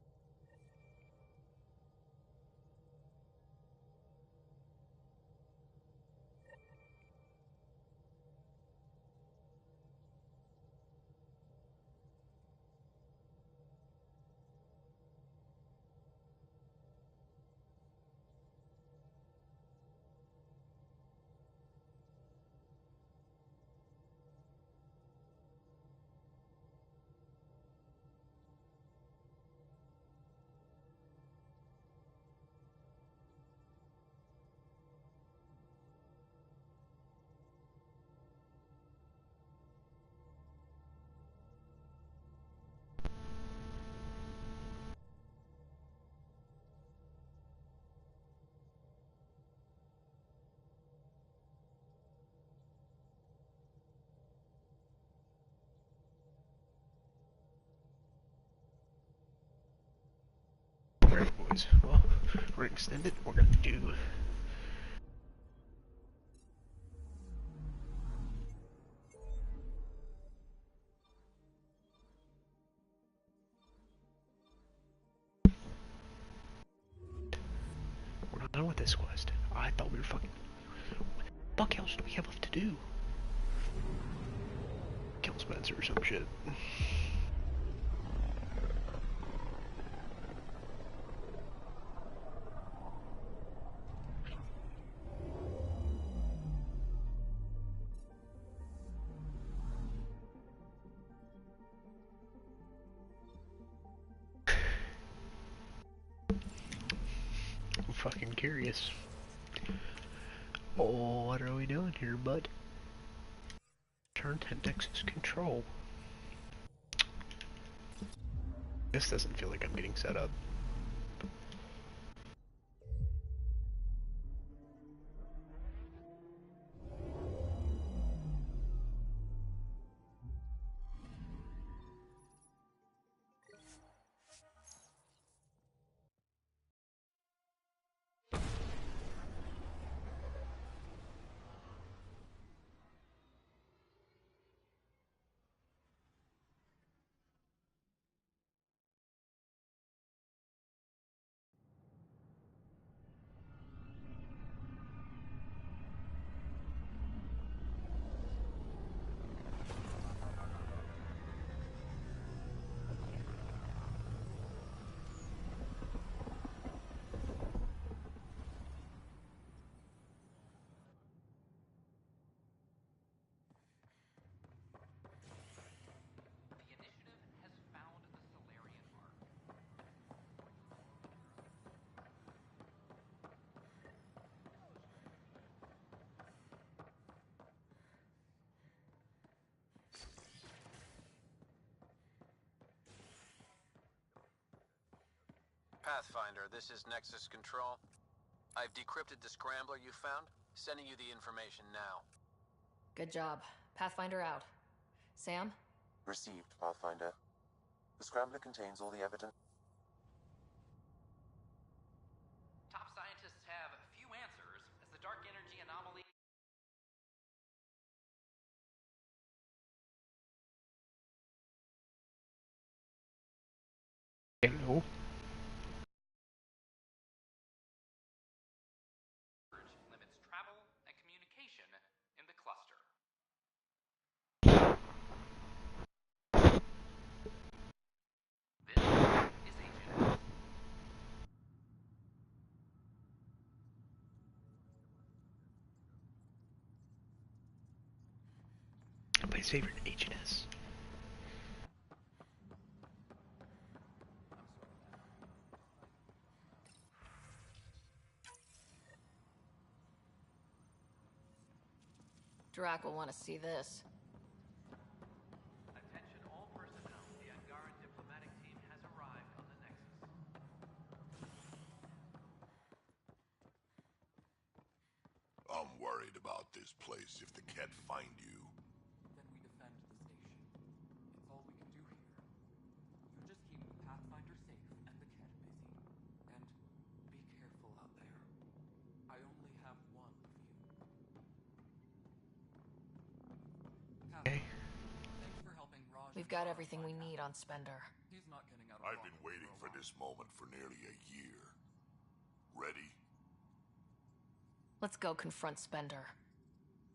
Alright, boys. Well, we're gonna extend it. We're gonna do. We're not done with this quest. I thought we were fucking. What the fuck else do we have left to do? Kill Spencer or some shit. I'm fucking curious. Oh, what are we doing here, bud? Turn to Nexus control. This doesn't feel like I'm getting set up. Pathfinder, this is Nexus Control. I've decrypted the scrambler you found. Sending you the information now. Good job. Pathfinder out. Sam? Received, Pathfinder. The scrambler contains all the evidence. Top scientists have few answers as the dark energy anomaly. Hello? Limits travel and communication in the cluster. This is Agent everybody's favorite H&S. Drac will want to see this. Attention all personnel. The Angaran diplomatic team has arrived on the Nexus. I'm worried about this place if the Ket find you. Then we defend the station. It's all we can do here. You just keep the Pathfinder safe and the Ket busy. And be careful out there. I only have one of you. Okay. Thanks for helping Raj. We've got everything we need on Spender. He's not getting out of I've been waiting for this moment for nearly a year. Ready? Let's go confront Spender.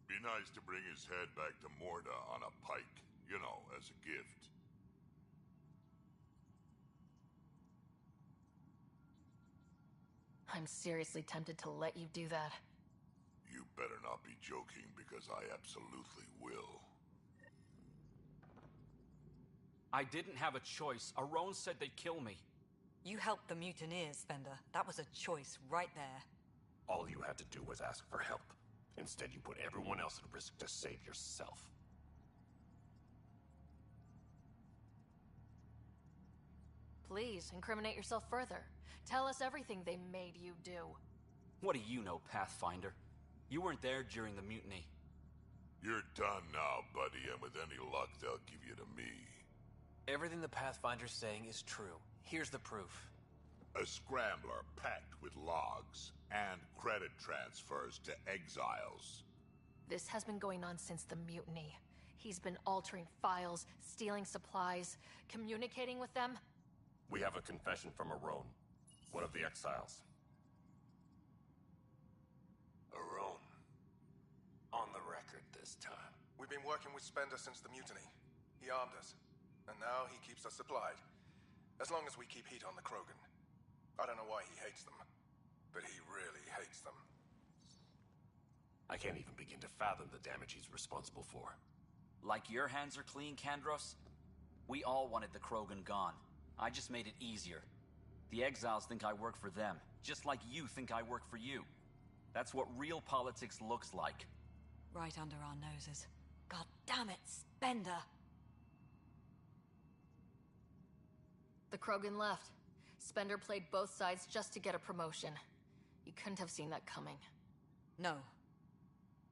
Be nice to bring his head back to Morda on a pike, you know, as a gift. I'm seriously tempted to let you do that. You better not be joking, because I absolutely will. I didn't have a choice. Aron said they'd kill me. You helped the mutineers, Spender. That was a choice right there. All you had to do was ask for help. Instead, you put everyone else at risk to save yourself. Please, incriminate yourself further. Tell us everything they made you do. What do you know, Pathfinder? You weren't there during the mutiny. You're done now, buddy, and with any luck, they'll give you to me. Everything the Pathfinder's saying is true. Here's the proof. A scrambler packed with logs and credit transfers to exiles. This has been going on since the mutiny. He's been altering files, stealing supplies, communicating with them. We have a confession from Aron, one of the exiles. Aron. On the record this time. We've been working with Spender since the mutiny. He armed us, and now he keeps us supplied. As long as we keep heat on the Krogan. I don't know why he hates them, but he really hates them. I can't even begin to fathom the damage he's responsible for. Like your hands are clean, Kandros? We all wanted the Krogan gone. I just made it easier. The exiles think I work for them, just like you think I work for you. That's what real politics looks like. Right under our noses. God damn it, Spender! The Krogan left. Spender played both sides just to get a promotion. You couldn't have seen that coming. No.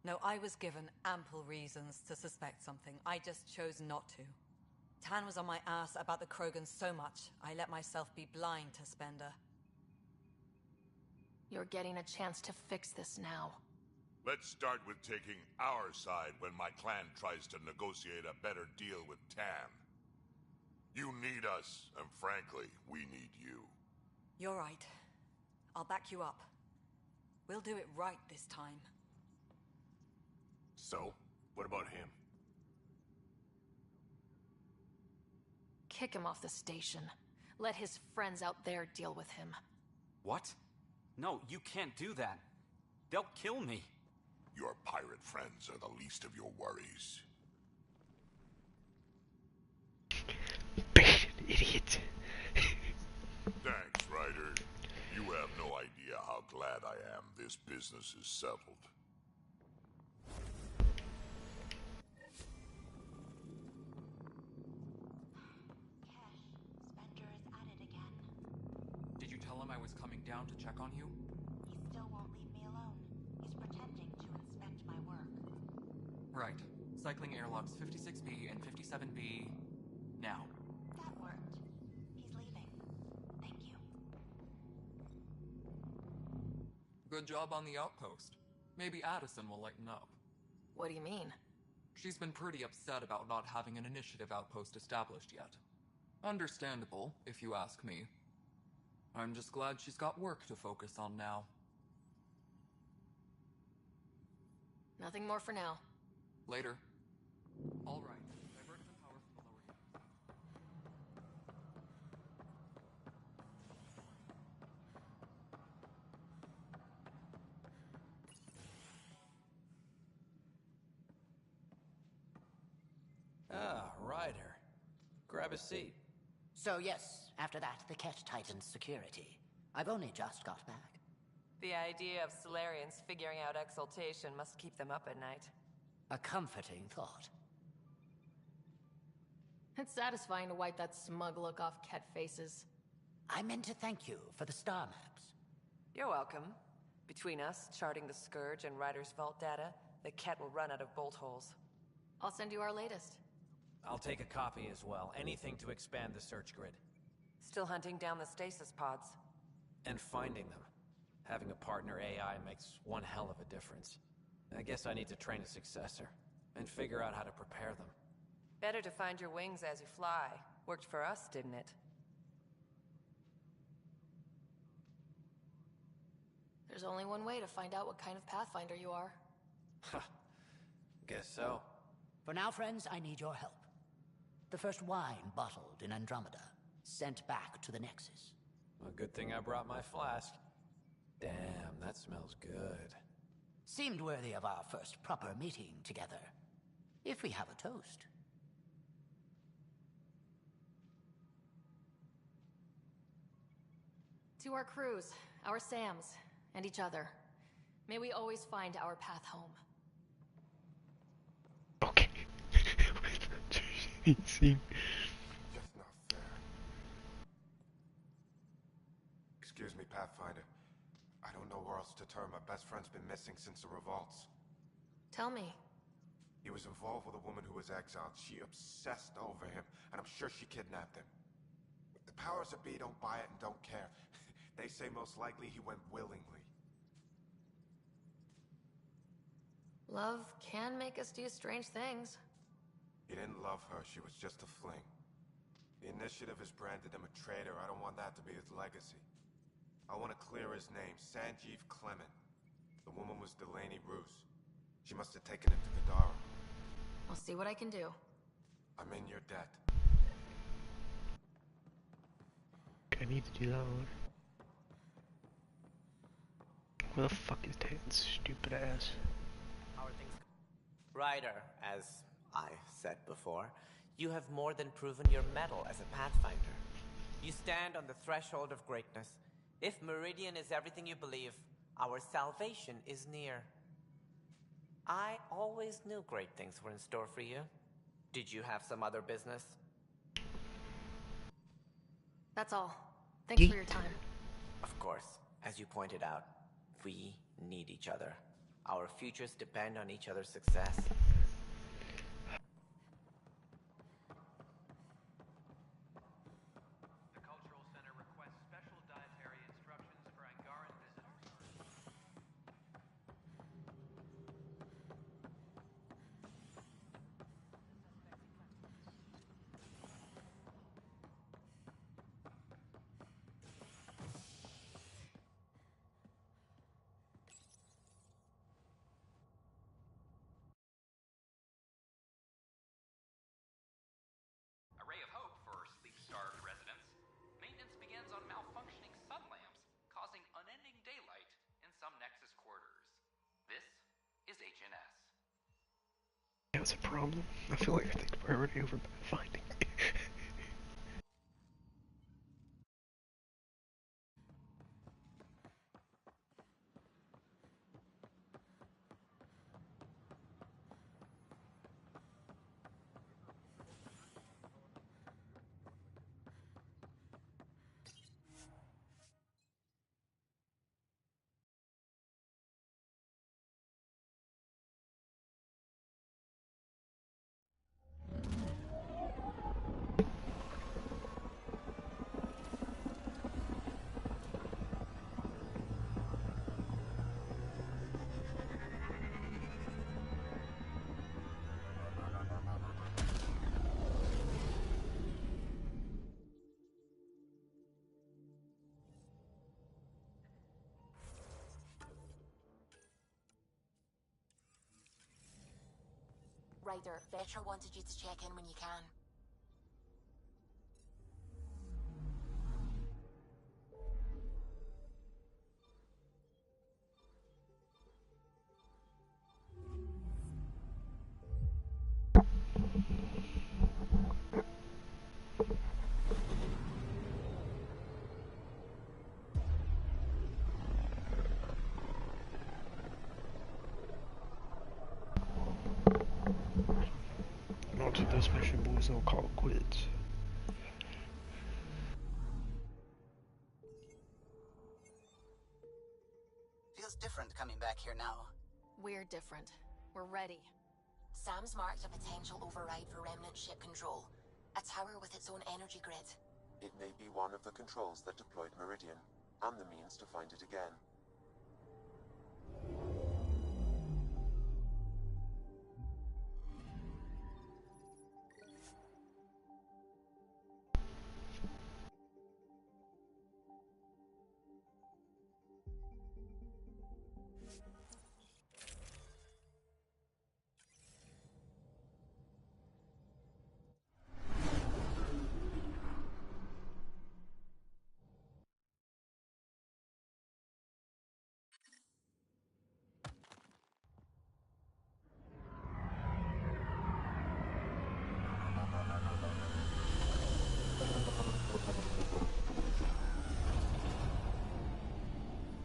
No, I was given ample reasons to suspect something. I just chose not to. Tan was on my ass about the Krogan so much, I let myself be blind to Spender. You're getting a chance to fix this now. Let's start with taking our side when my clan tries to negotiate a better deal with Tan. You need us, and frankly, we need you. You're right. I'll back you up. We'll do it right this time. So, what about him? Kick him off the station. Let his friends out there deal with him. What? No, you can't do that. They'll kill me. Your pirate friends are the least of your worries. Idiot. Thanks, Ryder. You have no idea how glad I am this business is settled. Spender is at it again. Did you tell him I was coming down to check on you? He still won't leave me alone. He's pretending to inspect my work. Right. Cycling airlocks 56B and 57B... now. That worked. He's leaving. Thank you. Good job on the outpost. Maybe Addison will lighten up. What do you mean? She's been pretty upset about not having an initiative outpost established yet. Understandable, if you ask me. I'm just glad she's got work to focus on now. Nothing more for now. Later. All right. Divert some power from the lower decks. Grab a seat. So yes, after that, the Ket tightened security. I've only just got back. The idea of Solarians figuring out exaltation must keep them up at night. A comforting thought. It's satisfying to wipe that smug look off Ket faces. I meant to thank you for the star maps. You're welcome. Between us, charting the Scourge and Ryder's vault data, the Ket will run out of bolt holes. I'll send you our latest. I'll take a copy as well. Anything to expand the search grid. Still hunting down the stasis pods. And finding them. Having a partner AI makes one hell of a difference. I guess I need to train a successor, and figure out how to prepare them. Better to find your wings as you fly. Worked for us, didn't it? There's only one way to find out what kind of Pathfinder you are. Guess so. For now, friends, I need your help. The first wine bottled in Andromeda, sent back to the Nexus. A good thing I brought my flask. Damn, that smells good. Seemed worthy of our first proper meeting together. If we have a toast. To our crews, our Sams, and each other. May we always find our path home. Okay. Just not fair. Excuse me, Pathfinder. I don't know where else to turn. My best friend's been missing since the revolts. Tell me. He was involved with a woman who was exiled. She obsessed over him, and I'm sure she kidnapped him. The powers that be don't buy it and don't care. They say most likely he went willingly. Love can make us do strange things. He didn't love her, she was just a fling. The Initiative has branded him a traitor. I don't want that to be his legacy. I want to clear his name, Sanjeev Clement. The woman was Delaney Roos. She must have taken him to Kadara. I'll see what I can do. I'm in your debt. I need to do that one. Where the fuck is that stupid ass? How are things? Ryder, as I said before, you have more than proven your mettle as a Pathfinder. You stand on the threshold of greatness. If Meridian is everything you believe, our salvation is near. I always knew great things were in store for you. Did you have some other business? That's all. Thanks for your time. Of course. As you pointed out, we need each other. Our futures depend on each other's success. The Cultural Center requests special dietary instructions for Angaran visitors. A ray of hope for sleep-starved residents. Maintenance begins on malfunctioning sun lamps, causing unending daylight in some Nexus quarters. This is HNS. That's a problem. I feel like I think we're already over finding. Ryder, Vetra wanted you to check in when you can. this mission, boys, I'll call it quits. Feels different coming back here now. We're different. We're ready. Sam's marked a potential override for Remnant ship control. A tower with its own energy grid. It may be one of the controls that deployed Meridian, and the means to find it again.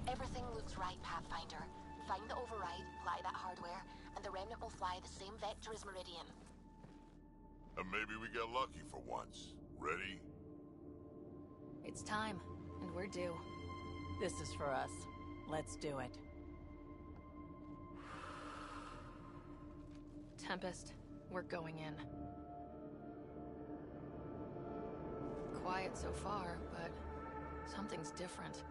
Everything looks right, Pathfinder. Find the override, apply that hardware, and the Remnant will fly the same vector as Meridian. And maybe we get lucky for once. Ready? It's time, and we're due. This is for us. Let's do it. Tempest, we're going in. Quiet so far, but something's different.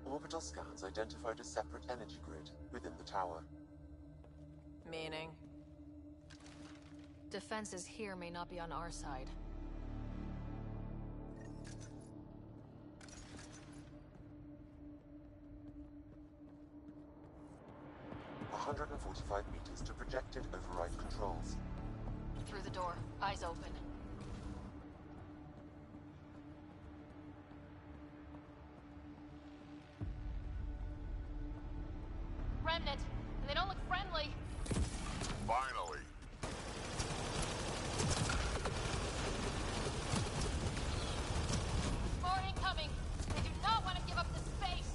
Orbital scans identified a separate energy grid within the tower. Meaning? Defenses here may not be on our side. "145 meters to projected override controls." Through the door, eyes open. Remnant, and they don't look friendly. Finally. More incoming. They do not want to give up the space.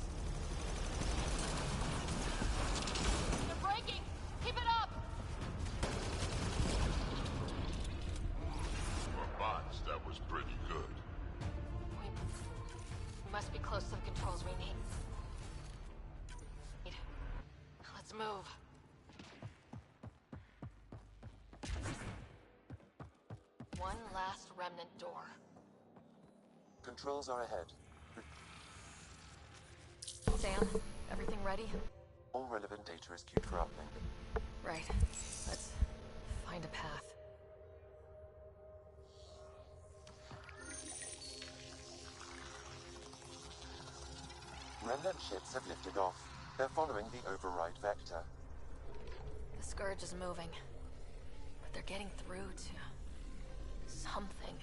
They're breaking. Keep it up. For bots, that was pretty good. We must be close to the controls we need. Let's move. One last Remnant door. Controls are ahead. Sam, everything ready? All relevant data is queued for uplink. Right. Let's find a path. Remnant ships have lifted off. They're following the override vector. The Scourge is moving. But they're getting through to something.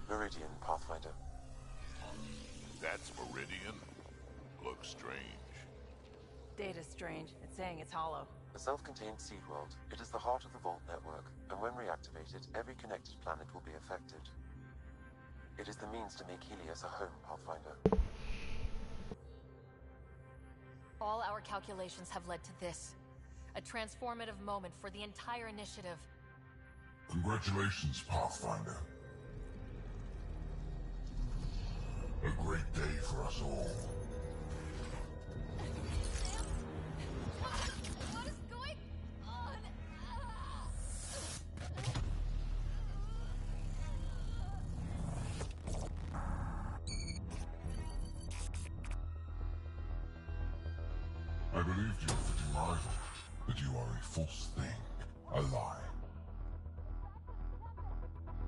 Meridian, Pathfinder. That's Meridian? Looks strange. Data's strange. It's saying it's hollow. A self-contained seed world. It is the heart of the Vault network, and when reactivated, every connected planet will be affected. It is the means to make Helios a home, Pathfinder. All our calculations have led to this. A transformative moment for the entire initiative. Congratulations, Pathfinder. A great day for us all. What is going on? I believed you, fitting rival, but you are a false thing, a lie.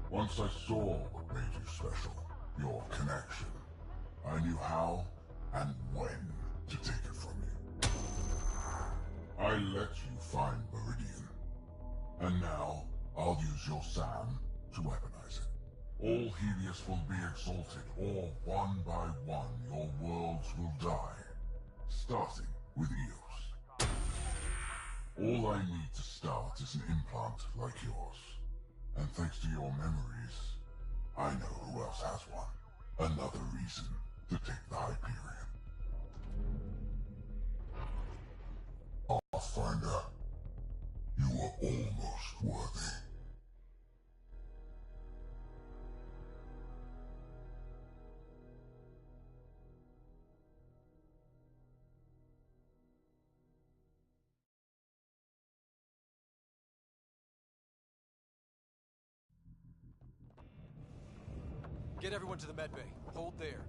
Once I saw what made you special, your connection, I knew how and when to take it from you. I let you find Meridian, and now I'll use your SAM to weaponize it. All Helios will be exalted, or one by one your worlds will die, starting with Eos. All I need to start is an implant like yours. And thanks to your memories, I know who else has one. Another reason to take the Hyperion. Pathfinder, You are almost worthy. Get everyone to the med bay. Hold there.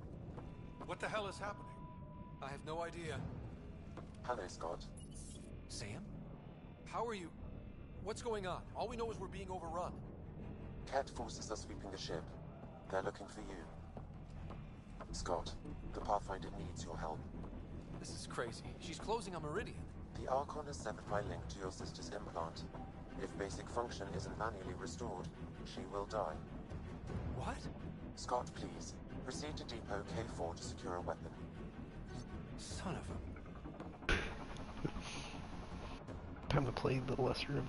What the hell is happening? I have no idea. Hello, Scott. Sam? How are you? What's going on? All we know is we're being overrun. Cat forces are sweeping the ship. They're looking for you. Scott, the Pathfinder needs your help. This is crazy. She's closing on Meridian. The Archon has severed my link to your sister's implant. If basic function isn't manually restored, she will die. What? Scott, please. Proceed to Depot K4 to secure a weapon. Son of a... Time to play the lesser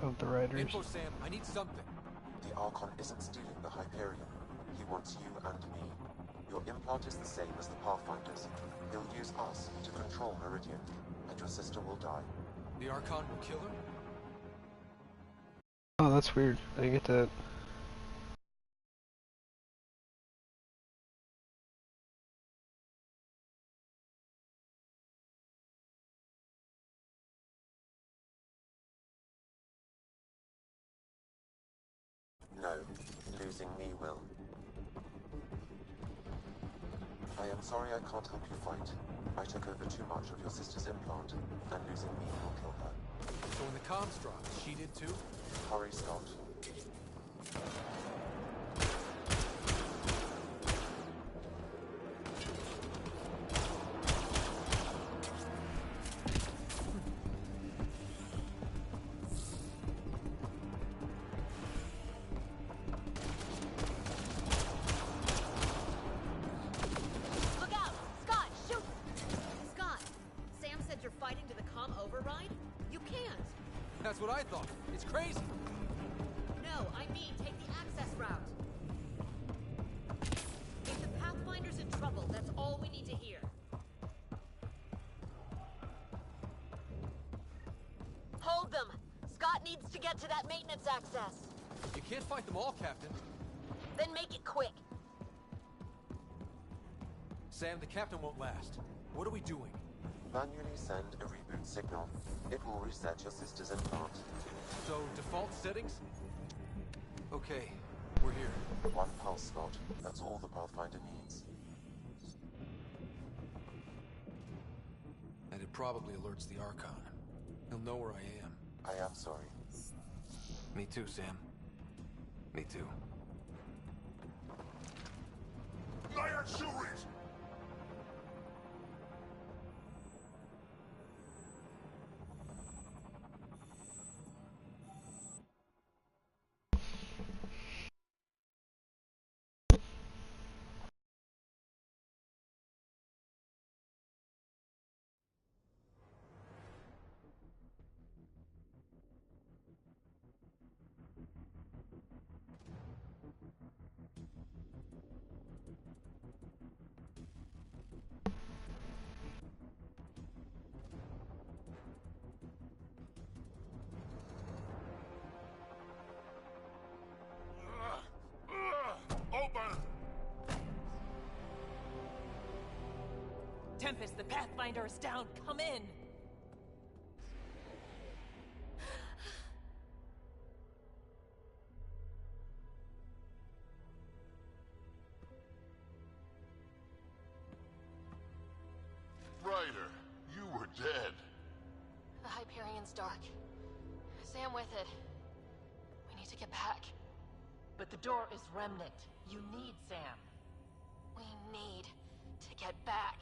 of the riders. Info, Sam. I need something. The Archon isn't stealing the Hyperion. He wants you and me. Your implant is the same as the Pathfinder's. He'll use us to control Meridian, and your sister will die. The Archon will kill her? Oh, that's weird. I didn't get that. No, losing me will. I am sorry I can't help you fight. I took over too much of your sister's implant, and losing me will kill her. So when the comms dropped, she did too? Hurry, Scott. That's what I thought. It's crazy. No, I mean take the access route. If the Pathfinder's in trouble, that's all we need to hear. Hold them! Scott needs to get to that maintenance access. You can't fight them all, Captain. Then make it quick. Sam, the Captain won't last. What are we doing? Manually send a reboot signal. It will reset your sister's implant. So, default settings? Okay, we're here. One pulse, Scott. That's all the Pathfinder needs. And it probably alerts the Archon. He'll know where I am. I am sorry. Me too, Sam. Me too. Liar Shuris! Open! Tempest, the Pathfinder is down. Come in. Ryder, you were dead. The Hyperion's dark. Sam with it. We need to get back. But the door is remnant. You need Sam. We need to get back.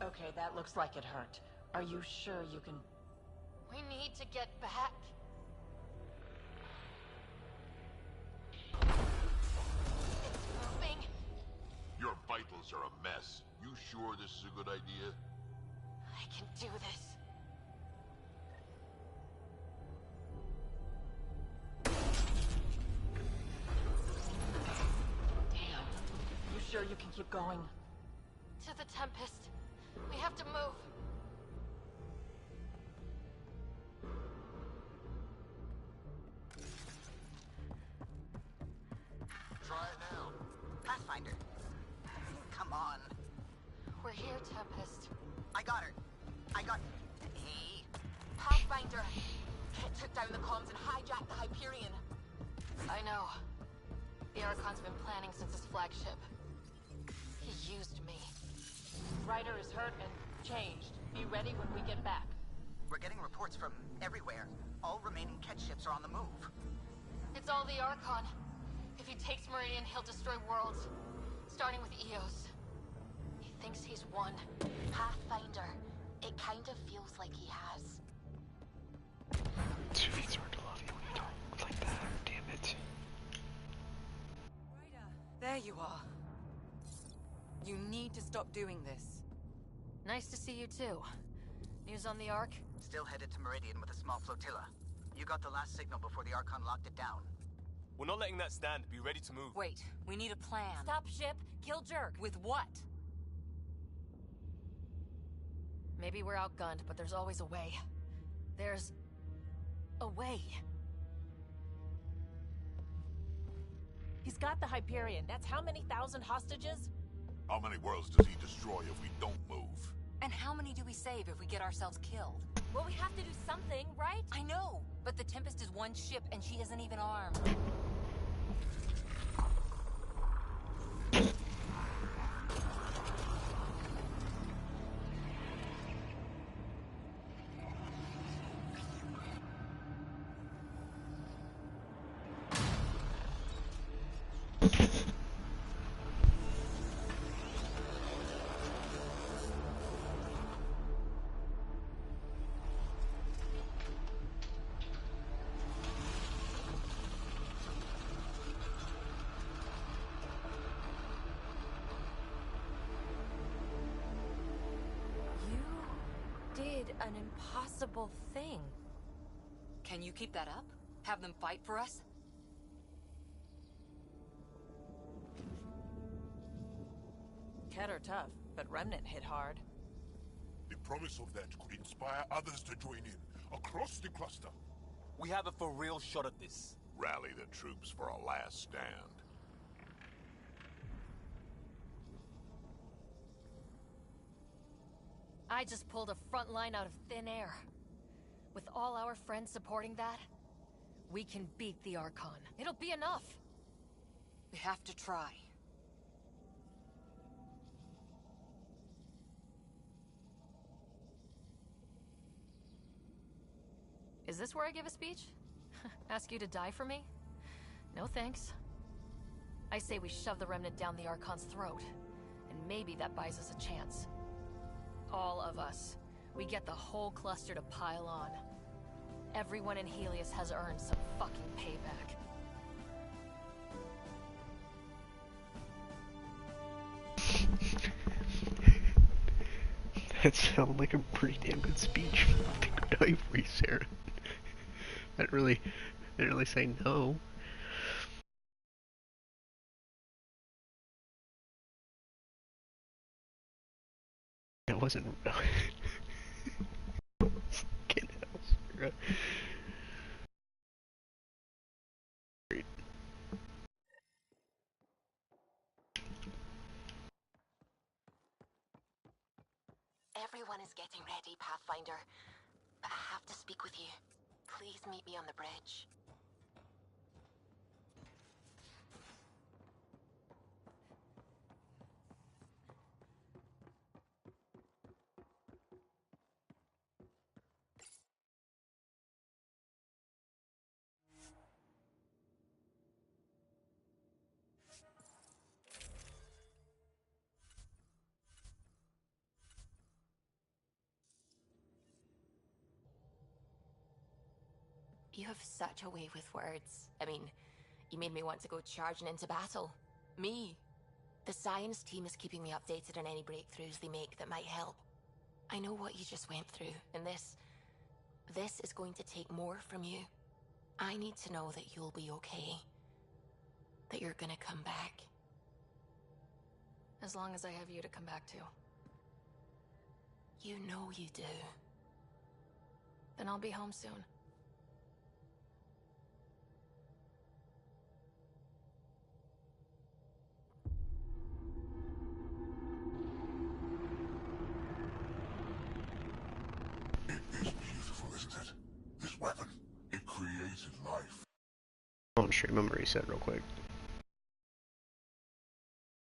Okay, that looks like it hurt. Are you sure you can... We need to get back. It's moving. Your vitals are a mess. You sure this is a good idea? I can do this. Damn. You sure you can keep going. To the Tempest. We have to move. Try it now. Pathfinder. Come on. We're here, Tempest. I got her. I got... Hey. Pathfinder! Kit took down the comms and hijacked the Hyperion. I know. The Archon's been planning since his flagship. He used me. Ryder is hurt and changed. Be ready when we get back. We're getting reports from everywhere. All remaining Ket ships are on the move. It's all the Archon. If he takes Meridian, he'll destroy worlds. Starting with Eos. He thinks he's won. Pathfinder. It kind of feels like he has. Suvi, it's hard to love you when you don't look like that. Damn it. There you are. You need to stop doing this. Nice to see you too. News on the Ark? Still headed to Meridian with a small flotilla. You got the last signal before the Archon locked it down. We're not letting that stand. Be ready to move. Wait, we need a plan. Stop ship, kill Jerk. With what? Maybe we're outgunned, but there's always a way. There's... a way. He's got the Hyperion. That's how many thousand hostages? How many worlds does he destroy if we don't move? And how many do we save if we get ourselves killed? Well, we have to do something, right? I know, but the Tempest is one ship and she isn't even armed. Did an impossible thing. Can you keep that up? Have them fight for us? Ket are tough, but Remnant hit hard. The promise of that could inspire others to join in, across the cluster. We have a for real shot at this. Rally the troops for a last stand. I just pulled a front line out of thin air. With all our friends supporting that, we can beat the Archon. It'll be enough. We have to try. Is this where I give a speech? Ask you to die for me? No thanks. I say we shove the Remnant down the Archon's throat, and maybe that buys us a chance. All of us. We get the whole cluster to pile on. Everyone in Helios has earned some fucking payback. That sounded like a pretty damn good speech. I'll die for you, Sarah. I didn't really say no. It wasn't really. Fucking hell, Sarah. Great. Everyone is getting ready, Pathfinder. But I have to speak with you. Please meet me on the bridge. You have such a way with words. I mean, you made me want to go charging into battle. Me. The science team is keeping me updated on any breakthroughs they make that might help. I know what you just went through, and this is going to take more from you. I need to know that you'll be okay. That you're gonna come back. As long as I have you to come back to. You know you do. Then I'll be home soon. It's beautiful, isn't it? This weapon, it created life. On stream, I'm gonna reset real quick.